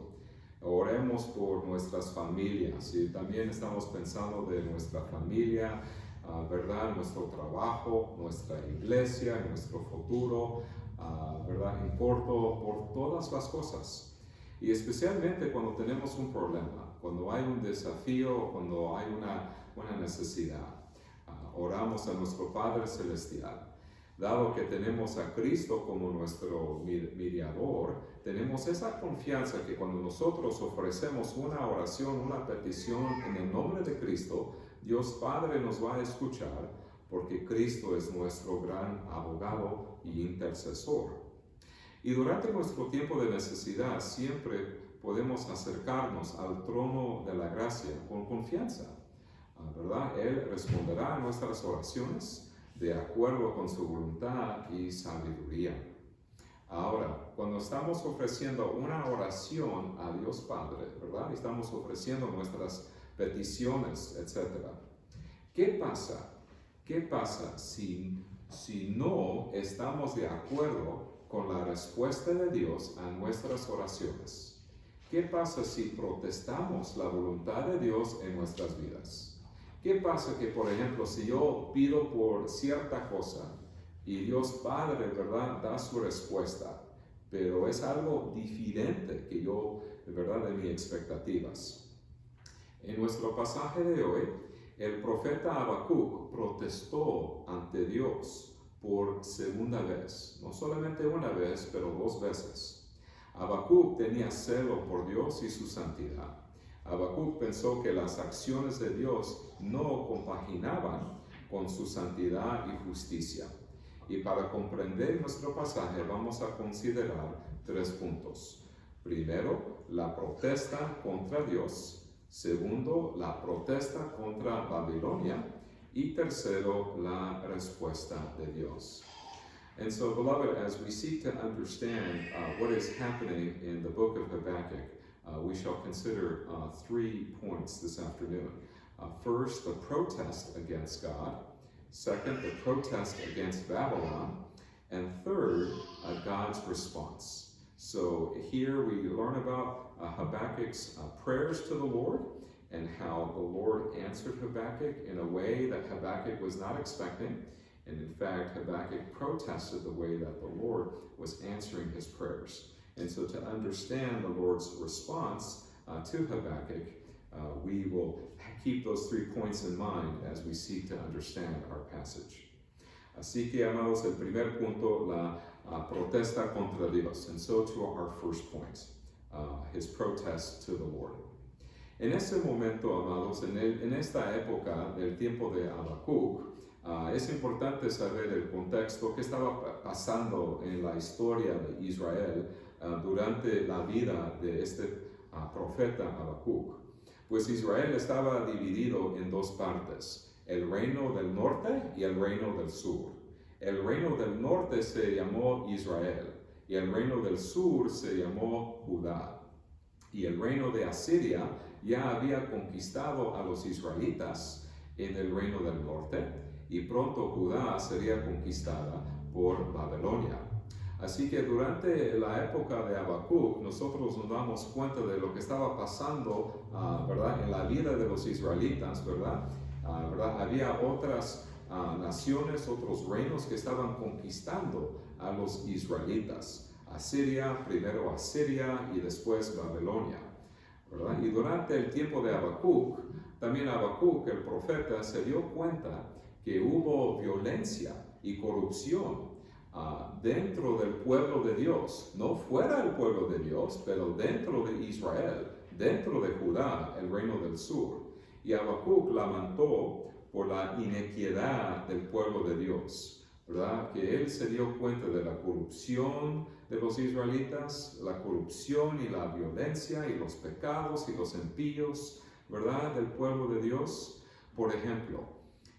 Oremos por nuestras familias y también estamos pensando de nuestra familia, ¿verdad? Nuestro trabajo, nuestra iglesia, nuestro futuro, ¿verdad? Importo por todas las cosas. Y especialmente cuando tenemos un problema, cuando hay un desafío, cuando hay una necesidad. Oramos a nuestro Padre Celestial. Dado que tenemos a Cristo como nuestro mediador, tenemos esa confianza que cuando nosotros ofrecemos una oración, una petición en el nombre de Cristo, Dios Padre nos va a escuchar porque Cristo es nuestro gran abogado y intercesor. Y durante nuestro tiempo de necesidad siempre podemos acercarnos al trono de la gracia con confianza, ¿verdad? Él responderá a nuestras oraciones de acuerdo con su voluntad y sabiduría. Ahora, cuando estamos ofreciendo una oración a Dios Padre, ¿verdad? Estamos ofreciendo nuestras peticiones, etc. ¿Qué pasa? ¿Qué pasa si no estamos de acuerdo con la respuesta de Dios a nuestras oraciones? ¿Qué pasa si protestamos la voluntad de Dios en nuestras vidas? ¿Qué pasa que, por ejemplo, si yo pido por cierta cosa y Dios Padre, ¿verdad?, da su respuesta, pero es algo diferente que yo, de verdad, de mis expectativas. En nuestro pasaje de hoy, el profeta Habacuc protestó ante Dios por segunda vez, no solamente una vez, pero 2 veces. Habacuc tenía celo por Dios y su santidad. Habacuc pensó que las acciones de Dios no compaginaban con su santidad y justicia. Y para comprender nuestro pasaje vamos a considerar 3 puntos. Primero, la protesta contra Dios. Segundo, la protesta contra Babilonia. Y tercero, la respuesta de Dios. And so, beloved, as we seek to understand what is happening in the book of Habakkuk, we shall consider 3 points this afternoon. First, the protest against God. Second, the protest against Babylon. And third, God's response. So here we learn about Habakkuk's prayers to the Lord and how the Lord answered Habakkuk in a way that Habakkuk was not expecting. And in fact, Habakkuk protested the way that the Lord was answering his prayers. And so to understand the Lord's response to Habakkuk, we will keep those 3 points in mind as we seek to understand our passage. Así que, amados, el primer punto, la protesta contra Dios. And so to our first point, his protest to the Lord. En ese momento, amados, en esta época del tiempo de Habacuc, es importante saber el contexto que estaba pasando en la historia de Israel durante la vida de este profeta Habacuc. Pues Israel estaba dividido en 2 partes, el reino del norte y el reino del sur. El reino del norte se llamó Israel y el reino del sur se llamó Judá. Y el reino de Asiria ya había conquistado a los israelitas en el reino del norte y pronto Judá sería conquistada por Babilonia. Así que durante la época de Habacuc nosotros nos damos cuenta de lo que estaba pasando, ¿verdad? En la vida de los israelitas, ¿verdad? Había otras naciones, otros reinos que estaban conquistando a los israelitas. Asiria, primero Asiria y después Babilonia, ¿verdad? Y durante el tiempo de Habacuc, también Habacuc, el profeta, se dio cuenta que hubo violencia y corrupción dentro del pueblo de Dios, no fuera del pueblo de Dios, pero dentro de Israel, dentro de Judá, el reino del sur. Y Habacuc lamentó por la inequidad del pueblo de Dios, ¿verdad? Que él se dio cuenta de la corrupción de los israelitas, la corrupción y la violencia y los pecados y los impíos, ¿verdad? Del pueblo de Dios. Por ejemplo,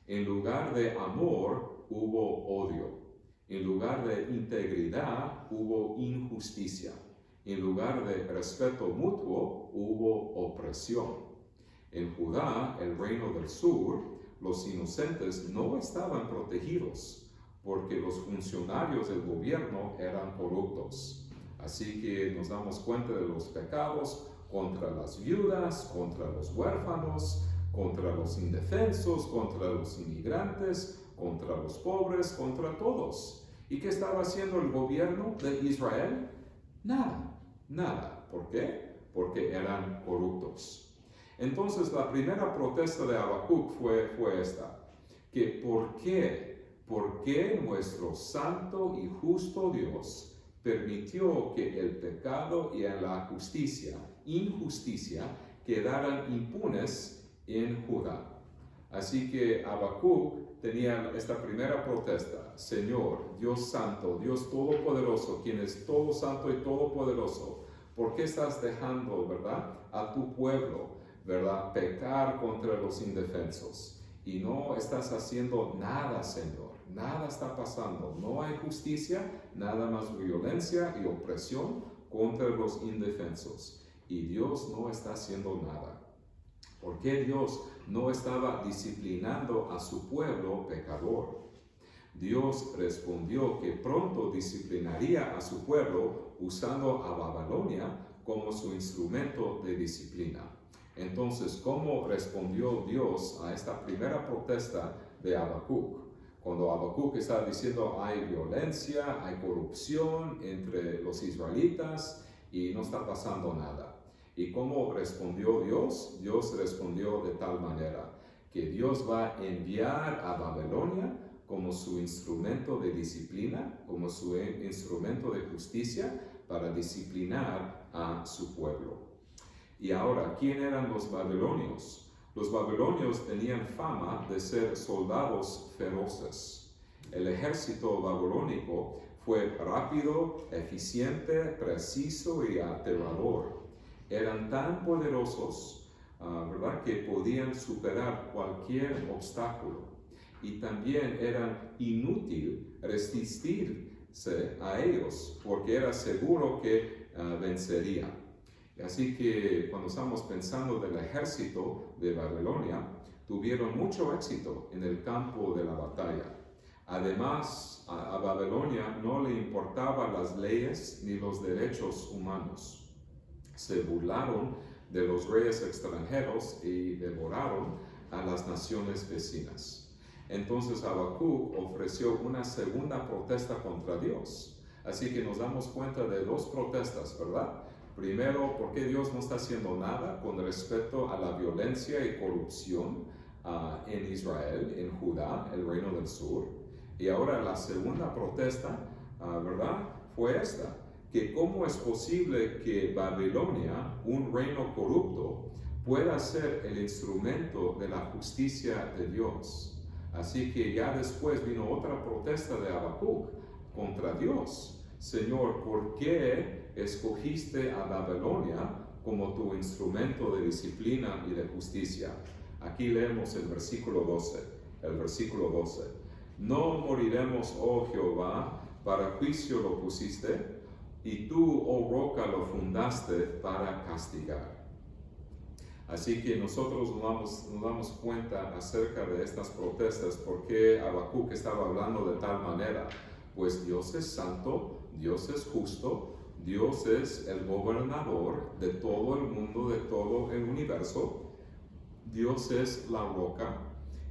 en lugar de amor hubo odio. En lugar de integridad hubo injusticia. En lugar de respeto mutuo hubo opresión. En Judá, el reino del sur, los inocentes no estaban protegidos porque los funcionarios del gobierno eran corruptos. Así que nos damos cuenta de los pecados contra las viudas, contra los huérfanos, contra los indefensos, contra los inmigrantes, contra los pobres, contra todos. ¿Y qué estaba haciendo el gobierno de Israel? Nada. ¿Por qué? Porque eran corruptos. Entonces la primera protesta de Habacuc fue esta, que ¿por qué nuestro santo y justo Dios permitió que el pecado y la injusticia quedaran impunes en Judá? Así que Habacuc tenía esta primera protesta: Señor, Dios santo, Dios todopoderoso, quien es todo santo y todopoderoso, ¿por qué estás dejando, verdad, a tu pueblo, verdad, pecar contra los indefensos? Y no estás haciendo nada, Señor, nada está pasando, no hay justicia, nada más violencia y opresión contra los indefensos. Y Dios no está haciendo nada. ¿Por qué Dios no estaba disciplinando a su pueblo pecador? Dios respondió que pronto disciplinaría a su pueblo usando a Babilonia como su instrumento de disciplina. Entonces, ¿cómo respondió Dios a esta primera protesta de Habacuc? Cuando Habacuc está diciendo hay violencia, hay corrupción entre los israelitas y no está pasando nada. ¿Y cómo respondió Dios? Dios respondió de tal manera que Dios va a enviar a Babilonia como su instrumento de disciplina, como su instrumento de justicia para disciplinar a su pueblo. Y ahora, ¿quién eran los babilonios? Los babilonios tenían fama de ser soldados feroces. El ejército babilónico fue rápido, eficiente, preciso y aterrador. Eran tan poderosos, ¿verdad?, que podían superar cualquier obstáculo. Y también era inútil resistirse a ellos, porque era seguro que vencerían. Así que cuando estamos pensando del ejército de Babilonia, tuvieron mucho éxito en el campo de la batalla. Además, a Babilonia no le importaban las leyes ni los derechos humanos. Se burlaron de los reyes extranjeros y devoraron a las naciones vecinas. Entonces Habacuc ofreció una segunda protesta contra Dios. Así que nos damos cuenta de dos protestas, ¿verdad? Primero, ¿por qué Dios no está haciendo nada con respecto a la violencia y corrupción en Israel, en Judá, el reino del sur? Y ahora la segunda protesta, ¿verdad?, fue esta, que cómo es posible que Babilonia, un reino corrupto, pueda ser el instrumento de la justicia de Dios. Así que ya después vino otra protesta de Habacuc contra Dios. Señor, ¿por qué escogiste a Babilonia como tu instrumento de disciplina y de justicia? Aquí leemos el versículo 12. El versículo 12. No moriremos, oh Jehová, para juicio lo pusiste, y tú, oh roca, lo fundaste para castigar. Así que nosotros nos damos cuenta acerca de estas protestas, porque Habacuc estaba hablando de tal manera. Pues Dios es santo, Dios es justo, Dios es el gobernador de todo el mundo, de todo el universo. Dios es la roca,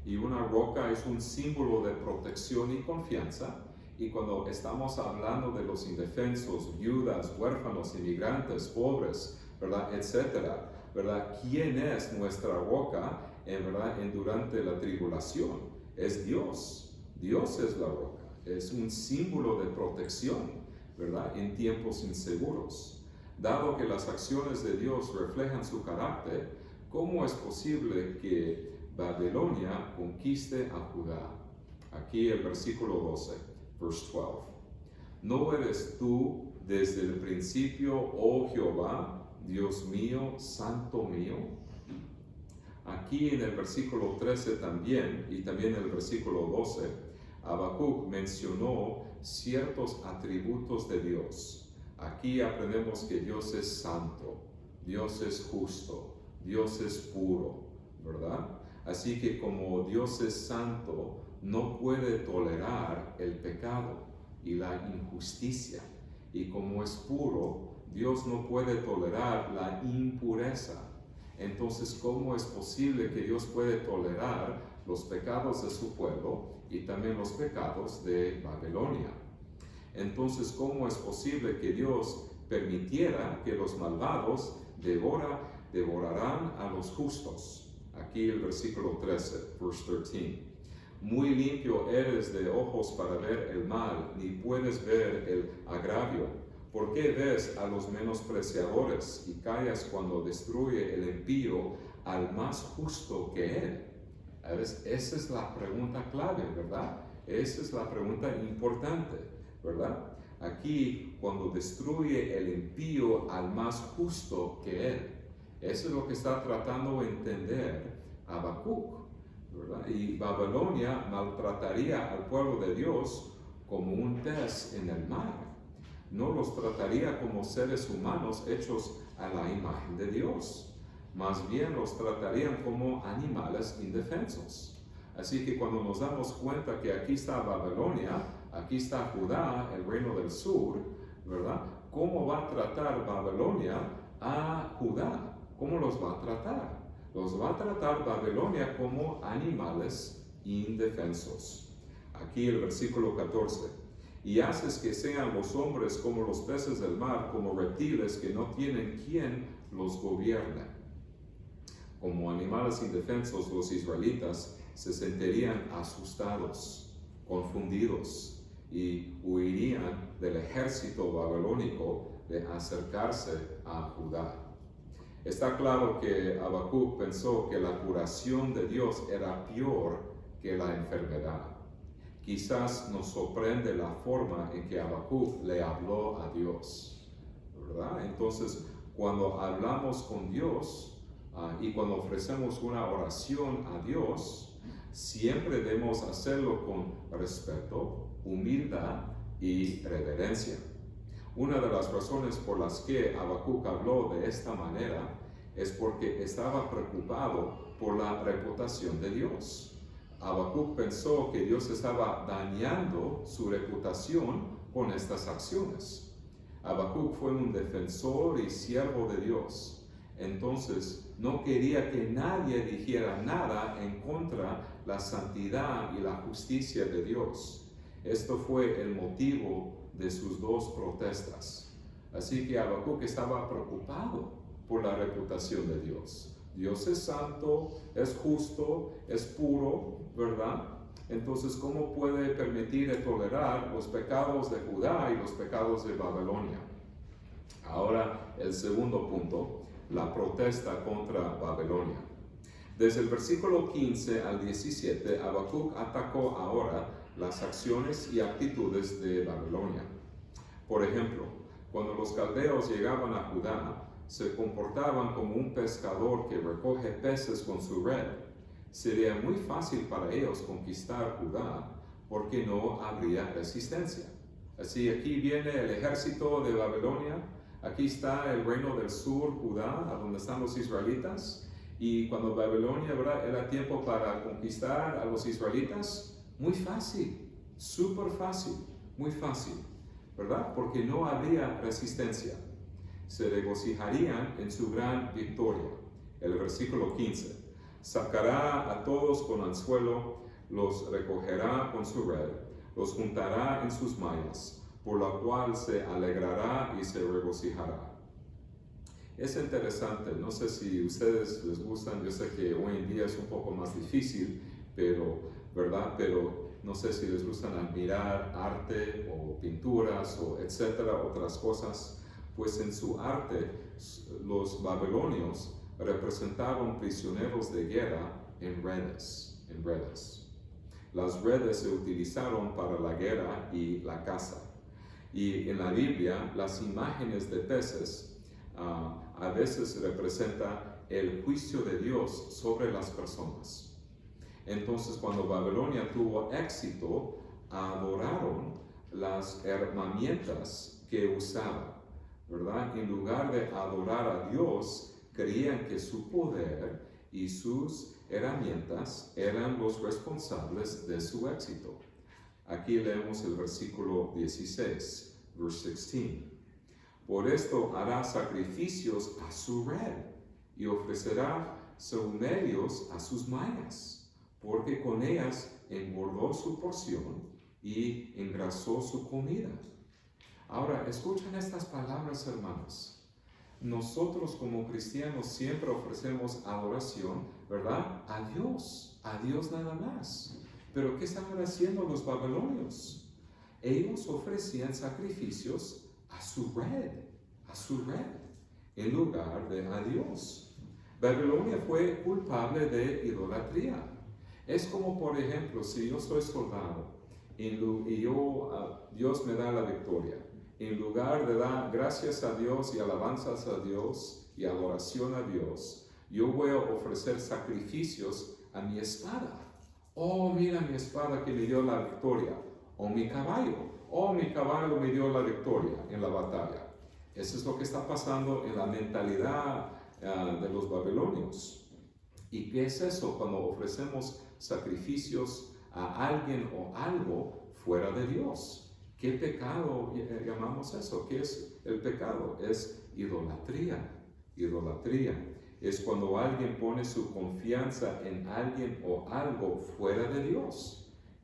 y una roca es un símbolo de protección y confianza. Y cuando estamos hablando de los indefensos, viudas, huérfanos, inmigrantes, pobres, ¿verdad?, etcétera, ¿verdad?, ¿quién es nuestra roca, durante la tribulación? Es Dios. Dios es la roca. Es un símbolo de protección, ¿verdad?, en tiempos inseguros. Dado que las acciones de Dios reflejan su carácter, ¿cómo es posible que Babilonia conquiste a Judá? Aquí el versículo 12, verse 12. ¿No eres tú desde el principio, oh Jehová, Dios mío, santo mío? Aquí en el versículo 13 también, y también en el versículo 12, Habacuc mencionó ciertos atributos de Dios. Aquí aprendemos que Dios es santo, Dios es justo, Dios es puro, ¿verdad? Así que como Dios es santo, no puede tolerar el pecado y la injusticia. Y como es puro, Dios no puede tolerar la impureza. Entonces, ¿cómo es posible que Dios puede tolerar los pecados de su pueblo y también los pecados de Babilonia? Entonces, ¿cómo es posible que Dios permitiera que los malvados devorarán a los justos? Aquí el versículo 13, verse 13. Muy limpio eres de ojos para ver el mal, ni puedes ver el agravio. ¿Por qué ves a los menospreciadores y callas cuando destruye el impío al más justo que él? Esa es la pregunta clave, ¿verdad? Esa es la pregunta importante, ¿verdad? Aquí, cuando destruye el impío al más justo que él. Eso es lo que está tratando de entender Habacuc, ¿verdad? Y Babilonia maltrataría al pueblo de Dios como un pez en el mar. No los trataría como seres humanos hechos a la imagen de Dios. Más bien los tratarían como animales indefensos. Así que cuando nos damos cuenta que aquí está Babilonia, aquí está Judá, el reino del sur, ¿verdad? ¿Cómo va a tratar Babilonia a Judá? ¿Cómo los va a tratar? Los va a tratar Babilonia como animales indefensos. Aquí el versículo 14. Y haces que sean los hombres como los peces del mar, como reptiles que no tienen quien los gobierne. Como animales indefensos, los israelitas se sentirían asustados, confundidos y huirían del ejército babilónico de acercarse a Judá. Está claro que Habacuc pensó que la curación de Dios era peor que la enfermedad. Quizás nos sorprende la forma en que Habacuc le habló a Dios, ¿verdad? Entonces, cuando hablamos con Dios y cuando ofrecemos una oración a Dios, siempre debemos hacerlo con respeto, humildad y reverencia. Una de las razones por las que Habacuc habló de esta manera es porque estaba preocupado por la reputación de Dios. Habacuc pensó que Dios estaba dañando su reputación con estas acciones. Habacuc fue un defensor y siervo de Dios. Entonces, no quería que nadie dijera nada en contra de la santidad y la justicia de Dios. Esto fue el motivo de sus dos protestas. Así que Habacuc estaba preocupado por la reputación de Dios. Dios es santo, es justo, es puro, ¿verdad? Entonces, ¿cómo puede permitir y tolerar los pecados de Judá y los pecados de Babilonia? Ahora, el segundo punto, la protesta contra Babilonia. Desde el versículo 15 al 17, Habacuc atacó ahora las acciones y actitudes de Babilonia. Por ejemplo, cuando los caldeos llegaban a Judá, se comportaban como un pescador que recoge peces con su red. Sería muy fácil para ellos conquistar Judá porque no habría resistencia. Así, aquí viene el ejército de Babilonia, aquí está el reino del sur, Judá, a donde están los israelitas, y cuando Babilonia era tiempo para conquistar a los israelitas, muy fácil, súper fácil, muy fácil, ¿verdad? Porque no habría resistencia. Se regocijarían en su gran victoria. El versículo 15. Sacará a todos con anzuelo, los recogerá con su red, los juntará en sus mallas, por la cual se alegrará y se regocijará. Es interesante, no sé si a ustedes les gustan, yo sé que hoy en día es un poco más difícil, ¿verdad? Pero no sé si les gustan admirar arte o pinturas o etcétera, otras cosas. Pues en su arte, los babilonios representaron prisioneros de guerra en redes. Las redes se utilizaron para la guerra y la caza. Y en la Biblia, las imágenes de peces a veces representan el juicio de Dios sobre las personas. Entonces, cuando Babilonia tuvo éxito, adoraron las herramientas que usaba, ¿verdad? En lugar de adorar a Dios, creían que su poder y sus herramientas eran los responsables de su éxito. Aquí leemos el versículo 16, verse 16. Por esto hará sacrificios a su red y ofrecerá sahumerios a sus mallas, porque con ellas engordó su porción y engrasó su comida. Ahora, escuchen estas palabras, hermanos. Nosotros como cristianos siempre ofrecemos adoración, ¿verdad? A Dios nada más. Pero ¿qué estaban haciendo los babilonios? Ellos ofrecían sacrificios a su red, en lugar de a Dios. Babilonia fue culpable de idolatría. Es como, por ejemplo, si yo soy soldado y Dios me da la victoria, en lugar de dar gracias a Dios y alabanzas a Dios y adoración a Dios, yo voy a ofrecer sacrificios a mi espada. Oh, mira mi espada que me dio la victoria. O mi caballo. Oh, mi caballo me dio la victoria en la batalla. Eso es lo que está pasando en la mentalidad de los babilonios. ¿Y qué es eso cuando ofrecemos sacrificios a alguien o algo fuera de Dios? ¿Qué pecado llamamos eso? ¿Qué es el pecado? Es idolatría. Idolatría es cuando alguien pone su confianza en alguien o algo fuera de Dios.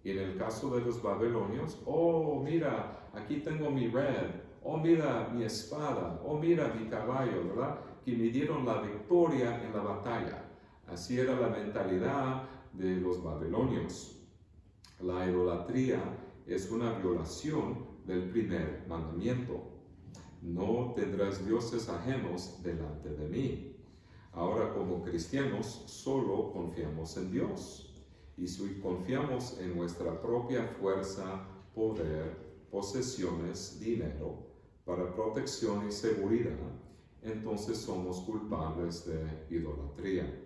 Y en el caso de los babilonios, oh, mira, aquí tengo mi red, oh, mira mi espada, oh, mira mi caballo, ¿verdad? Que me dieron la victoria en la batalla. Así era la mentalidad de los babilonios. La idolatría es una violación del primer mandamiento. No tendrás dioses ajenos delante de mí. Ahora, como cristianos, solo confiamos en Dios. Y si confiamos en nuestra propia fuerza, poder, posesiones, dinero, para protección y seguridad, entonces somos culpables de idolatría.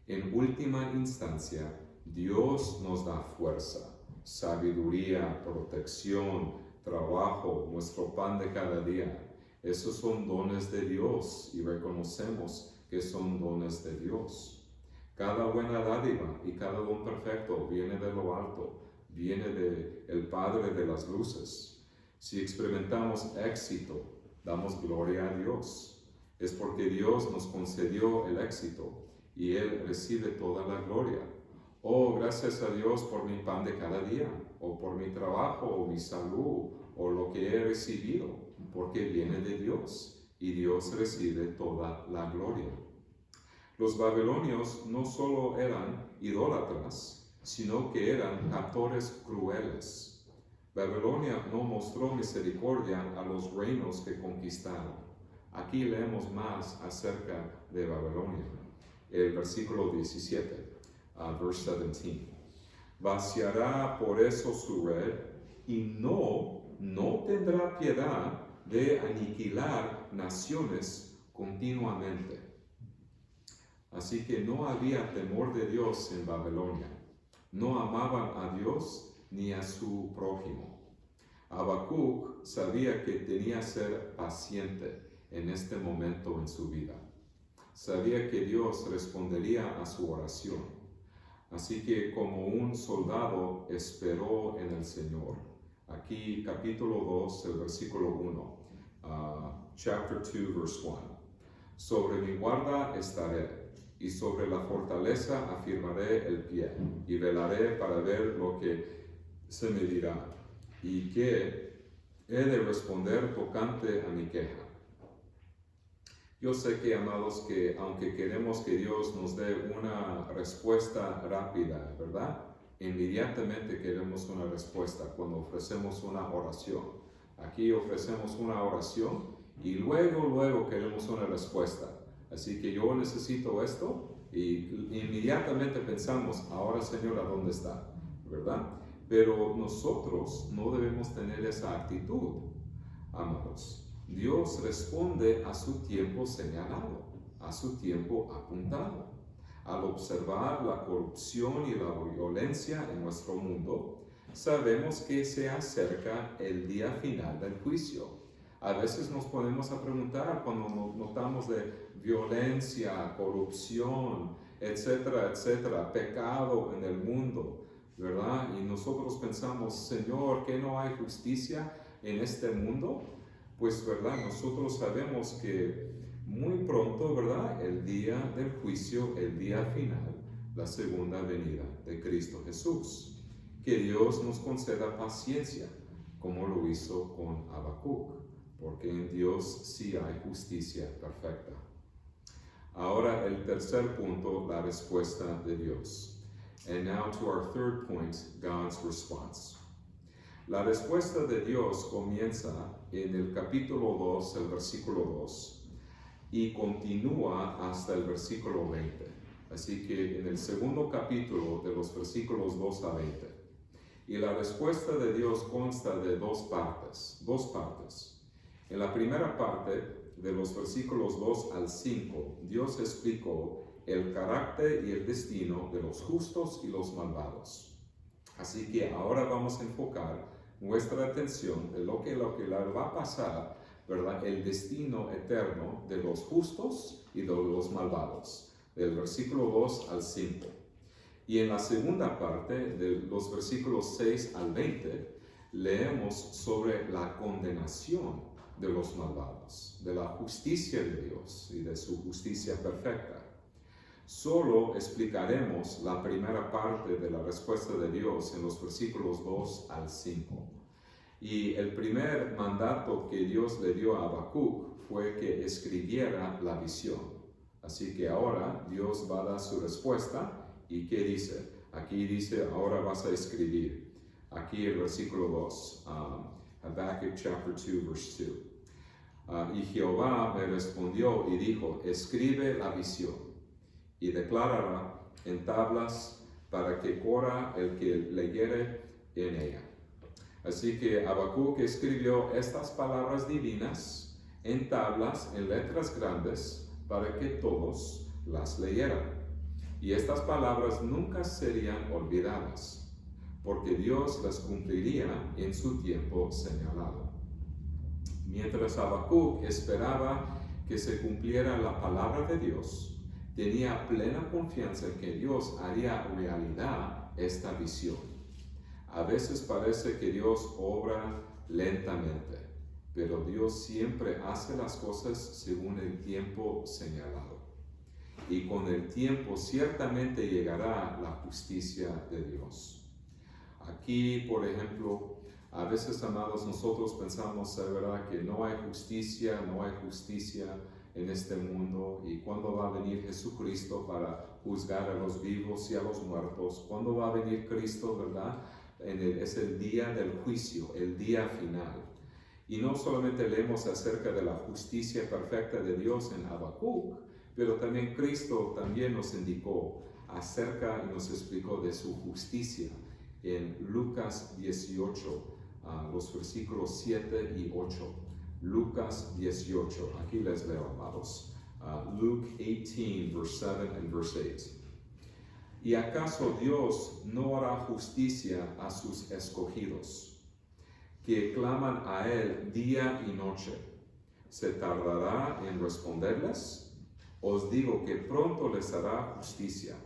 En última instancia, Dios nos da fuerza, sabiduría, protección, trabajo, nuestro pan de cada día. Esos son dones de Dios y reconocemos que son dones de Dios. Cada buena dádiva y cada don perfecto viene de lo alto, viene del Padre de las luces. Si experimentamos éxito, damos gloria a Dios. Es porque Dios nos concedió el éxito y Él recibe toda la gloria. Oh, gracias a Dios por mi pan de cada día, o por mi trabajo, o mi salud, o lo que he recibido, porque viene de Dios y Dios recibe toda la gloria. Los babilonios no solo eran idólatras, sino que eran captores crueles. Babilonia no mostró misericordia a los reinos que conquistaron. Aquí leemos más acerca de Babilonia. El versículo 17, verse 17. Vaciará por eso su red y no tendrá piedad de aniquilar naciones continuamente. Así que no había temor de Dios en Babilonia. No amaban a Dios ni a su prójimo. Habacuc sabía que tenía que ser paciente en este momento en su vida. Sabía que Dios respondería a su oración. Así que como un soldado esperó en el Señor. Aquí capítulo 2, el versículo 1. Chapter 2, verse 1. Sobre mi guarda estaré, y sobre la fortaleza afirmaré el pie, y velaré para ver lo que se me dirá, y que he de responder tocante a mi queja. Yo sé que, amados, que aunque queremos que Dios nos dé una respuesta rápida, ¿verdad? Inmediatamente queremos una respuesta cuando ofrecemos una oración. Aquí ofrecemos una oración y luego queremos una respuesta. Así que yo necesito esto y inmediatamente pensamos, ahora Señor, ¿a dónde está? ¿Verdad? Pero nosotros no debemos tener esa actitud, amados. Dios responde a su tiempo señalado, a su tiempo apuntado. Al observar la corrupción y la violencia en nuestro mundo, sabemos que se acerca el día final del juicio. A veces nos ponemos a preguntar cuando notamos de violencia, corrupción, etcétera, pecado en el mundo, ¿verdad? Y nosotros pensamos, Señor, ¿que no hay justicia en este mundo? Pues, ¿verdad? Nosotros sabemos que muy pronto, ¿verdad? El día del juicio, el día final, la segunda venida de Cristo Jesús. Que Dios nos conceda paciencia, como lo hizo con Habacuc, porque en Dios sí hay justicia perfecta. Ahora el tercer punto, la respuesta de Dios. And now to our third point, God's response. La respuesta de Dios comienza en el capítulo 2, el versículo 2, y continúa hasta el versículo 20. Así que en el segundo capítulo, de los versículos 2 a 20. Y la respuesta de Dios consta de dos partes. En la primera parte, de los versículos 2 al 5, Dios explicó el carácter y el destino de los justos y los malvados. Así que ahora vamos a enfocar nuestra atención en lo que va a pasar, ¿verdad? El destino eterno de los justos y de los malvados, del versículo 2 al 5. Y en la segunda parte, de los versículos 6 al 20, leemos sobre la condenación de los malvados, de la justicia de Dios y de su justicia perfecta. Solo explicaremos la primera parte de la respuesta de Dios en los versículos 2 al 5. Y el primer mandato que Dios le dio a Habacuc fue que escribiera la visión. Así que ahora Dios va a dar su respuesta. ¿Y qué dice? Aquí dice, ahora vas a escribir. Aquí el versículo 2, Habacuc chapter 2, verse 2. Y Jehová me respondió y dijo, escribe la visión y declárala en tablas para que corra el que leyere en ella. Así que Habacuc escribió estas palabras divinas en tablas, en letras grandes, para que todos las leyeran. Y estas palabras nunca serían olvidadas, porque Dios las cumpliría en su tiempo señalado. Mientras Habacuc esperaba que se cumpliera la palabra de Dios, tenía plena confianza en que Dios haría realidad esta visión. A veces parece que Dios obra lentamente, pero Dios siempre hace las cosas según el tiempo señalado. Y con el tiempo ciertamente llegará la justicia de Dios. Aquí, por ejemplo, a veces, amados, nosotros pensamos, ¿verdad?, que no hay justicia en este mundo. ¿Y cuándo va a venir Jesucristo para juzgar a los vivos y a los muertos? ¿Cuándo va a venir Cristo, verdad? Es el día del juicio, el día final. Y no solamente leemos acerca de la justicia perfecta de Dios en Habacuc, pero también Cristo también nos indicó acerca y nos explicó de su justicia en Lucas 18, los versículos 7 y 8. Lucas 18, aquí les leo, amados. Luke 18, verse 7 and verse 8. ¿Y acaso Dios no hará justicia a sus escogidos, que claman a Él día y noche? ¿Se tardará en responderles? Os digo que pronto les hará justicia,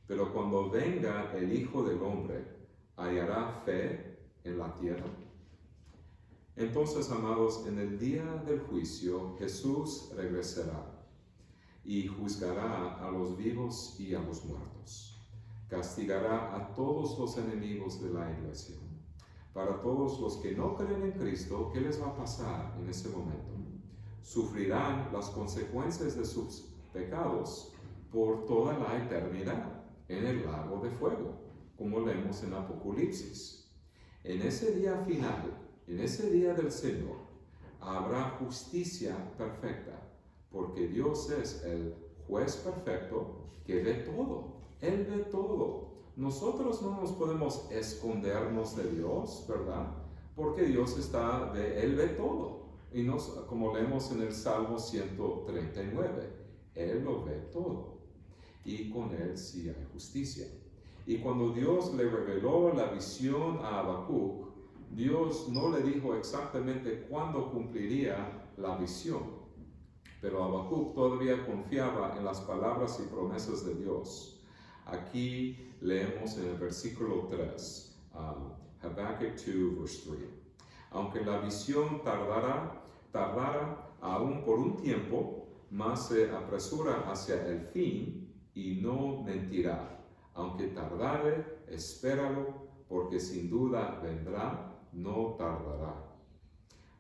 pero cuando venga el Hijo del Hombre, ¿hallará fe en la tierra? Entonces, amados, en el día del juicio, Jesús regresará y juzgará a los vivos y a los muertos. Castigará a todos los enemigos de la iglesia. Para todos los que no creen en Cristo, ¿qué les va a pasar en ese momento? Sufrirán las consecuencias de sus pecados por toda la eternidad en el lago de fuego, como leemos en Apocalipsis. En ese día final, en ese día del Señor, habrá justicia perfecta, porque Dios es el juez perfecto que ve todo. Él ve todo. Nosotros no nos podemos escondernos de Dios, ¿verdad? Porque Dios Él ve todo. Y como leemos en el Salmo 139, Él lo ve todo. Y con Él sí hay justicia. Y cuando Dios le reveló la visión a Habacuc, Dios no le dijo exactamente cuándo cumpliría la visión, pero Habacuc todavía confiaba en las palabras y promesas de Dios. Aquí leemos en el versículo 3, Habacuc 2, verse 3. Aunque la visión tardara aún por un tiempo, mas se apresura hacia el fin y no mentirá. Aunque tardare, espéralo, porque sin duda vendrá, no tardará.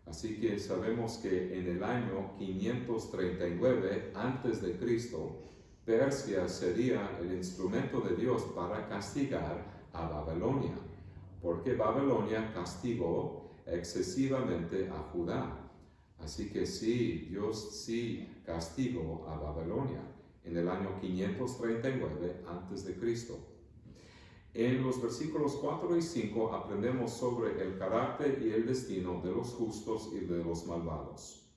Así que sabemos que en el año 539 antes de Cristo, Persia sería el instrumento de Dios para castigar a Babilonia, porque Babilonia castigó excesivamente a Judá. Así que sí, Dios sí castigó a Babilonia en el año 539 antes de Cristo. En los versículos 4 y 5 aprendemos sobre el carácter y el destino de los justos y de los malvados.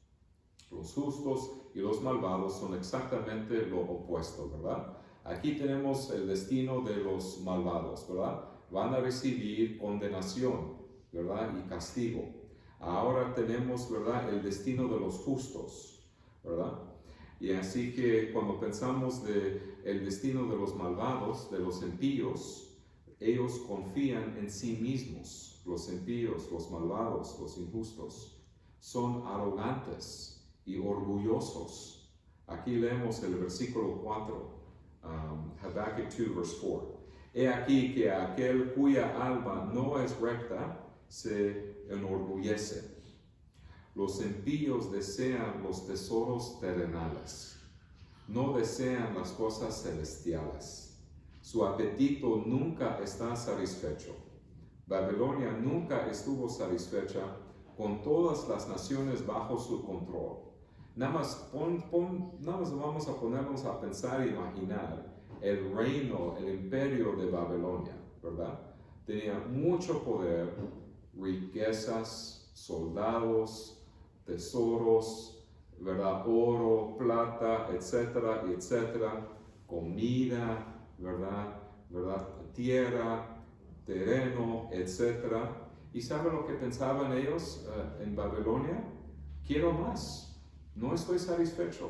Los justos y los malvados son exactamente lo opuesto, ¿verdad? Aquí tenemos el destino de los malvados, ¿verdad? Van a recibir condenación, ¿verdad? Y castigo. Ahora tenemos, ¿verdad?, el destino de los justos, ¿verdad? Y así que cuando pensamos el destino de los malvados, de los impíos, ellos confían en sí mismos. Los impíos, los malvados, los injustos, son arrogantes y orgullosos. Aquí leemos el versículo 4. Habakkuk 2, verse 4. He aquí que aquel cuya alma no es recta se enorgullece. Los impíos desean los tesoros terrenales, no desean las cosas celestiales. Su apetito nunca está satisfecho. Babilonia nunca estuvo satisfecha con todas las naciones bajo su control. Nada más vamos a ponernos a pensar e imaginar el reino, el imperio de Babilonia, ¿verdad? Tenía mucho poder, riquezas, soldados, tesoros, ¿verdad? Oro, plata, etcétera, etcétera, comida, ¿verdad? Tierra, terreno, etcétera. ¿Y sabe lo que pensaban ellos en Babilonia? Quiero más, no estoy satisfecho,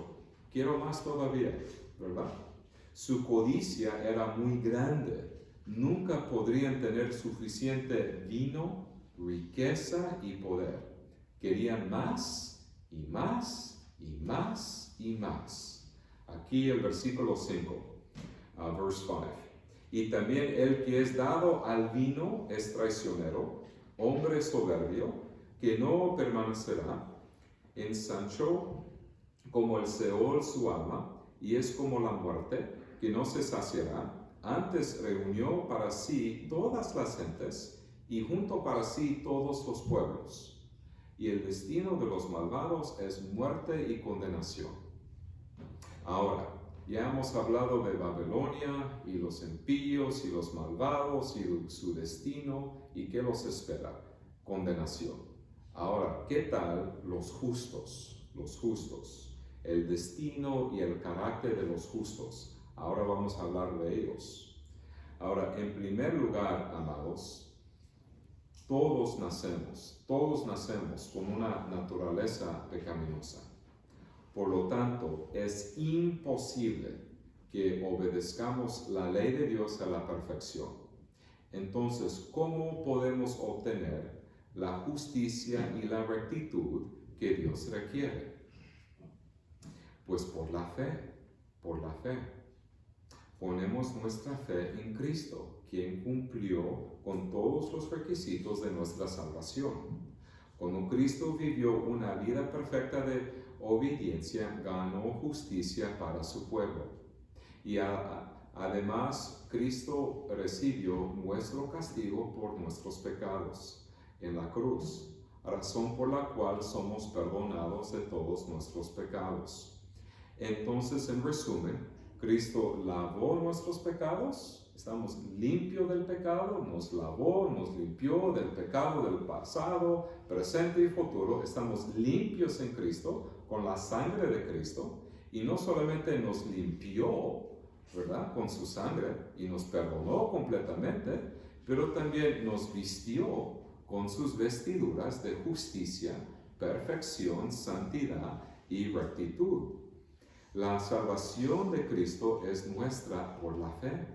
quiero más todavía, ¿verdad? Su codicia era muy grande, nunca podrían tener suficiente vino, riqueza y poder. Querían más y más y más y más. Aquí el versículo 5, verse 5. Y también el que es dado al vino es traicionero, hombre soberbio, que no permanecerá, ensanchó como el Seol su alma, y es como la muerte, que no se saciará. Antes reunió para sí todas las gentes, y junto para sí todos los pueblos. Y el destino de los malvados es muerte y condenación. Ahora, ya hemos hablado de Babilonia y los impíos y los malvados y su destino y qué los espera, condenación. Ahora, ¿qué tal los justos? Los justos, el destino y el carácter de los justos. Ahora vamos a hablar de ellos. Ahora, en primer lugar, amados, todos nacemos con una naturaleza pecaminosa. Por lo tanto, es imposible que obedezcamos la ley de Dios a la perfección. Entonces, ¿cómo podemos obtener la justicia y la rectitud que Dios requiere? Pues por la fe. Ponemos nuestra fe en Cristo, quien cumplió con todos los requisitos de nuestra salvación. Cuando Cristo vivió una vida perfecta de obediencia, ganó justicia para su pueblo. Y además, Cristo recibió nuestro castigo por nuestros pecados en la cruz, razón por la cual somos perdonados de todos nuestros pecados. Entonces, en resumen, Cristo lavó nuestros pecados, estamos limpios del pecado, nos lavó, nos limpió del pecado del pasado, presente y futuro, estamos limpios en Cristo, con la sangre de Cristo, y no solamente nos limpió, ¿verdad?, con su sangre, y nos perdonó completamente, pero también nos vistió con sus vestiduras de justicia, perfección, santidad y rectitud. La salvación de Cristo es nuestra por la fe.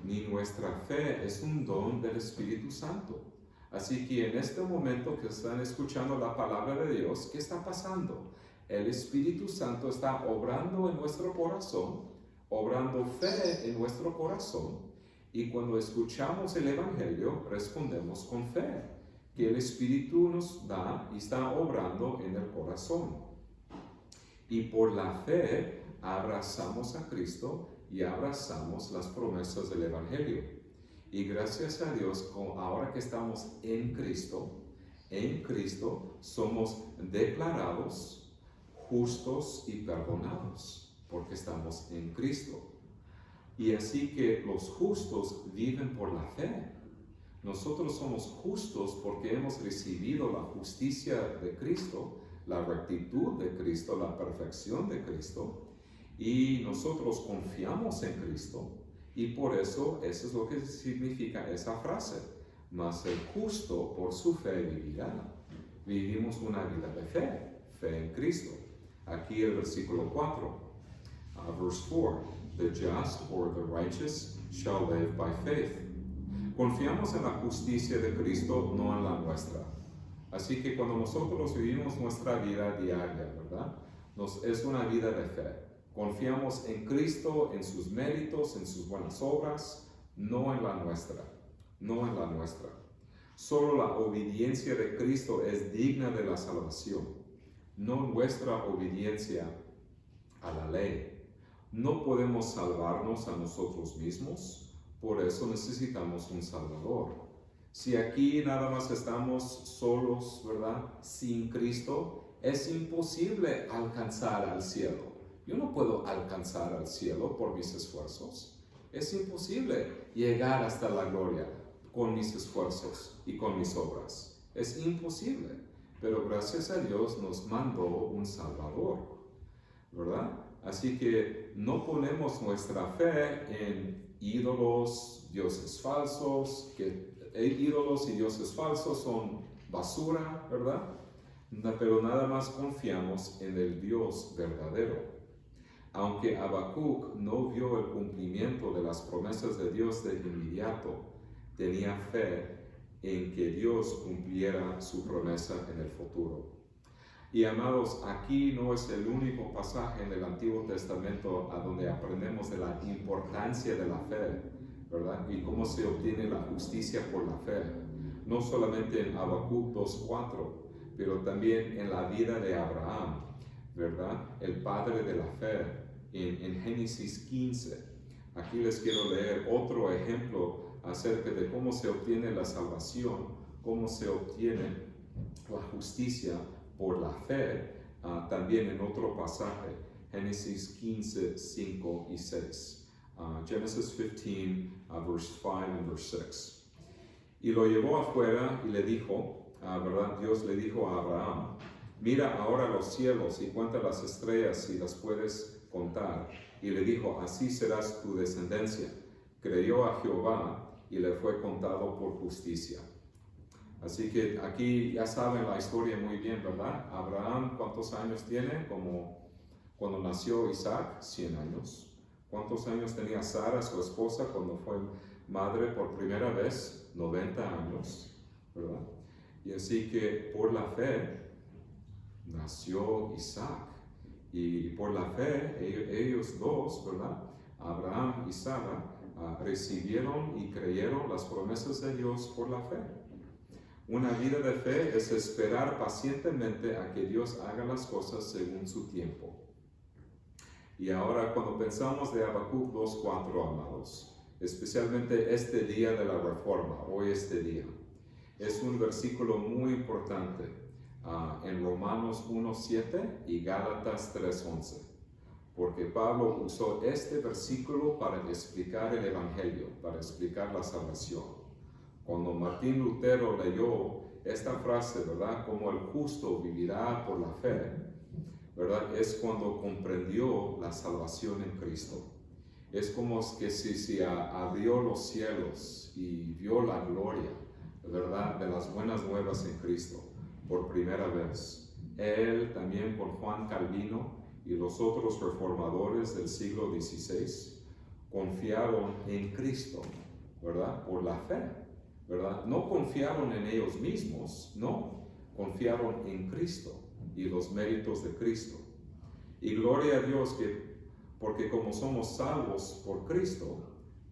Ni nuestra fe es un don del Espíritu Santo. Así que en este momento que están escuchando la palabra de Dios, ¿qué está pasando? El Espíritu Santo está obrando en nuestro corazón, obrando fe en nuestro corazón, y cuando escuchamos el Evangelio, respondemos con fe, que el Espíritu nos da y está obrando en el corazón. Y por la fe abrazamos a Cristo y abrazamos las promesas del Evangelio. Y gracias a Dios, ahora que estamos en Cristo somos declarados justos y perdonados, porque estamos en Cristo. Y así que los justos viven por la fe. Nosotros somos justos porque hemos recibido la justicia de Cristo, la rectitud de Cristo, la perfección de Cristo, y nosotros confiamos en Cristo, y por eso es lo que significa esa frase: mas el justo por su fe vivirá. Vivimos una vida de fe en Cristo. Aquí el versículo 4, verse 4, the just or the righteous shall live by faith. Confiamos en la justicia de Cristo, no en la nuestra. Así que cuando nosotros vivimos nuestra vida diaria, ¿verdad?, es una vida de fe. Confiamos en Cristo, en sus méritos, en sus buenas obras, no en la nuestra, no en la nuestra. Solo la obediencia de Cristo es digna de la salvación, no nuestra obediencia a la ley. No podemos salvarnos a nosotros mismos, por eso necesitamos un Salvador. Si aquí nada más estamos solos, ¿verdad? Sin Cristo, es imposible alcanzar al cielo. Yo no puedo alcanzar al cielo por mis esfuerzos. Es imposible llegar hasta la gloria con mis esfuerzos y con mis obras. Es imposible. Pero gracias a Dios nos mandó un Salvador, ¿verdad? Así que no ponemos nuestra fe en ídolos, dioses falsos, que ídolos y dioses falsos son basura, ¿verdad? Pero nada más confiamos en el Dios verdadero. Aunque Habacuc no vio el cumplimiento de las promesas de Dios de inmediato, tenía fe en que Dios cumpliera su promesa en el futuro. Y amados, aquí no es el único pasaje en el Antiguo Testamento a donde aprendemos de la importancia de la fe, ¿verdad? Y cómo se obtiene la justicia por la fe. No solamente en Habacuc 2:4, pero también en la vida de Abraham, ¿verdad? El padre de la fe, en Génesis 15. Aquí les quiero leer otro ejemplo acerca de cómo se obtiene la salvación, cómo se obtiene la justicia por la fe, también en otro pasaje, Génesis 15, 5 y 6. Genesis 15, verse 5 and verse 6. Y lo llevó afuera y le dijo, ¿verdad? Dios le dijo a Abraham, mira ahora los cielos y cuenta las estrellas si las puedes contar. Y le dijo, así serás tu descendencia. Creyó a Jehová y le fue contado por justicia. Así que aquí ya saben la historia muy bien, ¿verdad? Abraham, ¿cuántos años tiene? Como cuando nació Isaac, 100 años. ¿Cuántos años tenía Sara, su esposa, cuando fue madre por primera vez? 90 años, ¿verdad? Y así que por la fe nació Isaac. Y por la fe, ellos dos, ¿verdad? Abraham y Sara, recibieron y creyeron las promesas de Dios por la fe. Una vida de fe es esperar pacientemente a que Dios haga las cosas según su tiempo. Y ahora cuando pensamos de Habacuc 2:4, amados, especialmente este día de la reforma, hoy este día, es un versículo muy importante en Romanos 1:7 y Gálatas 3:11, porque Pablo usó este versículo para explicar el Evangelio, para explicar la salvación. Cuando Martín Lutero leyó esta frase, ¿verdad? Como el justo vivirá por la fe, ¿verdad? Es cuando comprendió la salvación en Cristo. Es como que si abrió los cielos y vio la gloria, ¿verdad? De las buenas nuevas en Cristo por primera vez. Él también con Juan Calvino y los otros reformadores del siglo XVI confiaron en Cristo, ¿verdad? Por la fe, ¿verdad? No confiaron en ellos mismos, no, confiaron en Cristo y los méritos de Cristo. Y gloria a Dios porque como somos salvos por Cristo,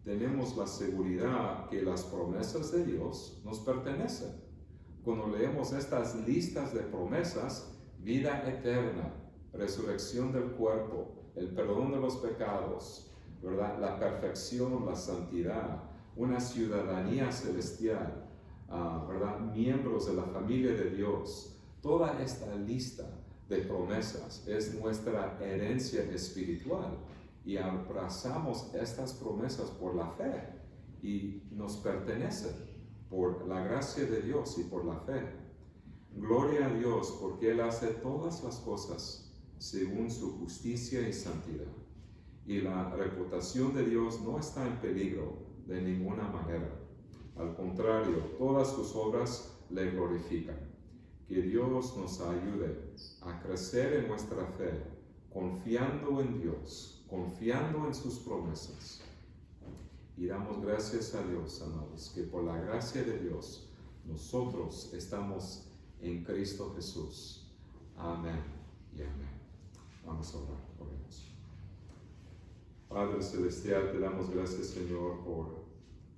tenemos la seguridad que las promesas de Dios nos pertenecen. Cuando leemos estas listas de promesas, vida eterna, resurrección del cuerpo, el perdón de los pecados, ¿verdad? La perfección, la santidad, una ciudadanía celestial, ¿verdad? Miembros de la familia de Dios. Toda esta lista de promesas es nuestra herencia espiritual y abrazamos estas promesas por la fe y nos pertenecen por la gracia de Dios y por la fe. Gloria a Dios porque Él hace todas las cosas según su justicia y santidad. Y la reputación de Dios no está en peligro de ninguna manera. Al contrario, todas sus obras le glorifican. Que Dios nos ayude a crecer en nuestra fe, confiando en Dios, confiando en sus promesas. Y damos gracias a Dios, amados, que por la gracia de Dios nosotros estamos en Cristo Jesús. Amén y amén. Vamos a orar, oremos. Padre Celestial, te damos gracias, Señor, por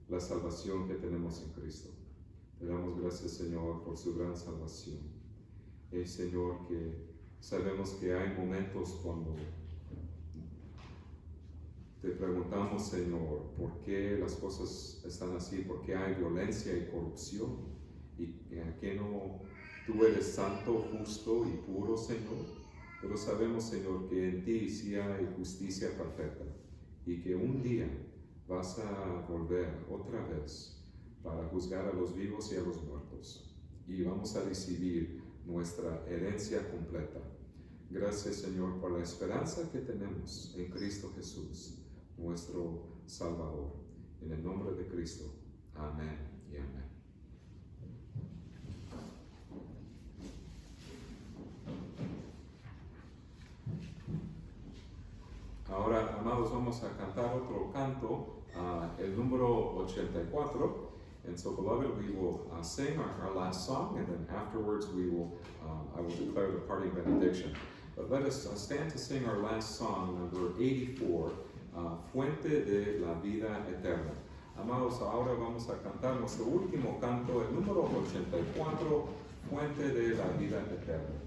la salvación que tenemos en Cristo. Te damos gracias, Señor, por su gran salvación. Y, Señor, que sabemos que hay momentos cuando te preguntamos, Señor, por qué las cosas están así, por qué hay violencia y corrupción, y que no, tú eres santo, justo y puro, Señor. Pero sabemos, Señor, que en ti sí hay justicia perfecta, y que un día vas a volver otra vez para juzgar a los vivos y a los muertos, y vamos a recibir nuestra herencia completa. Gracias, Señor, por la esperanza que tenemos en Cristo Jesús, nuestro Salvador. En el nombre de Cristo. Amén y amén. Ahora, amados, vamos a cantar otro canto, el número 84. And so, beloved, we will sing our last song, and then afterwards I will declare the parting benediction. But let us stand to sing our last song, number 84, Fuente de la Vida Eterna. Amados, ahora vamos a cantar nuestro último canto, el número 84, Fuente de la Vida Eterna.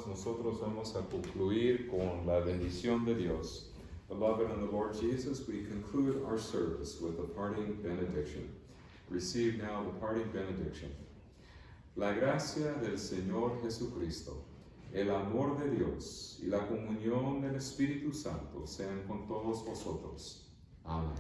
Nosotros vamos a concluir con la bendición de Dios. Beloved in the Lord Jesus, we conclude our service with a parting benediction. Receive now the parting benediction. La gracia del Señor Jesucristo, el amor de Dios y la comunión del Espíritu Santo sean con todos vosotros. Amén.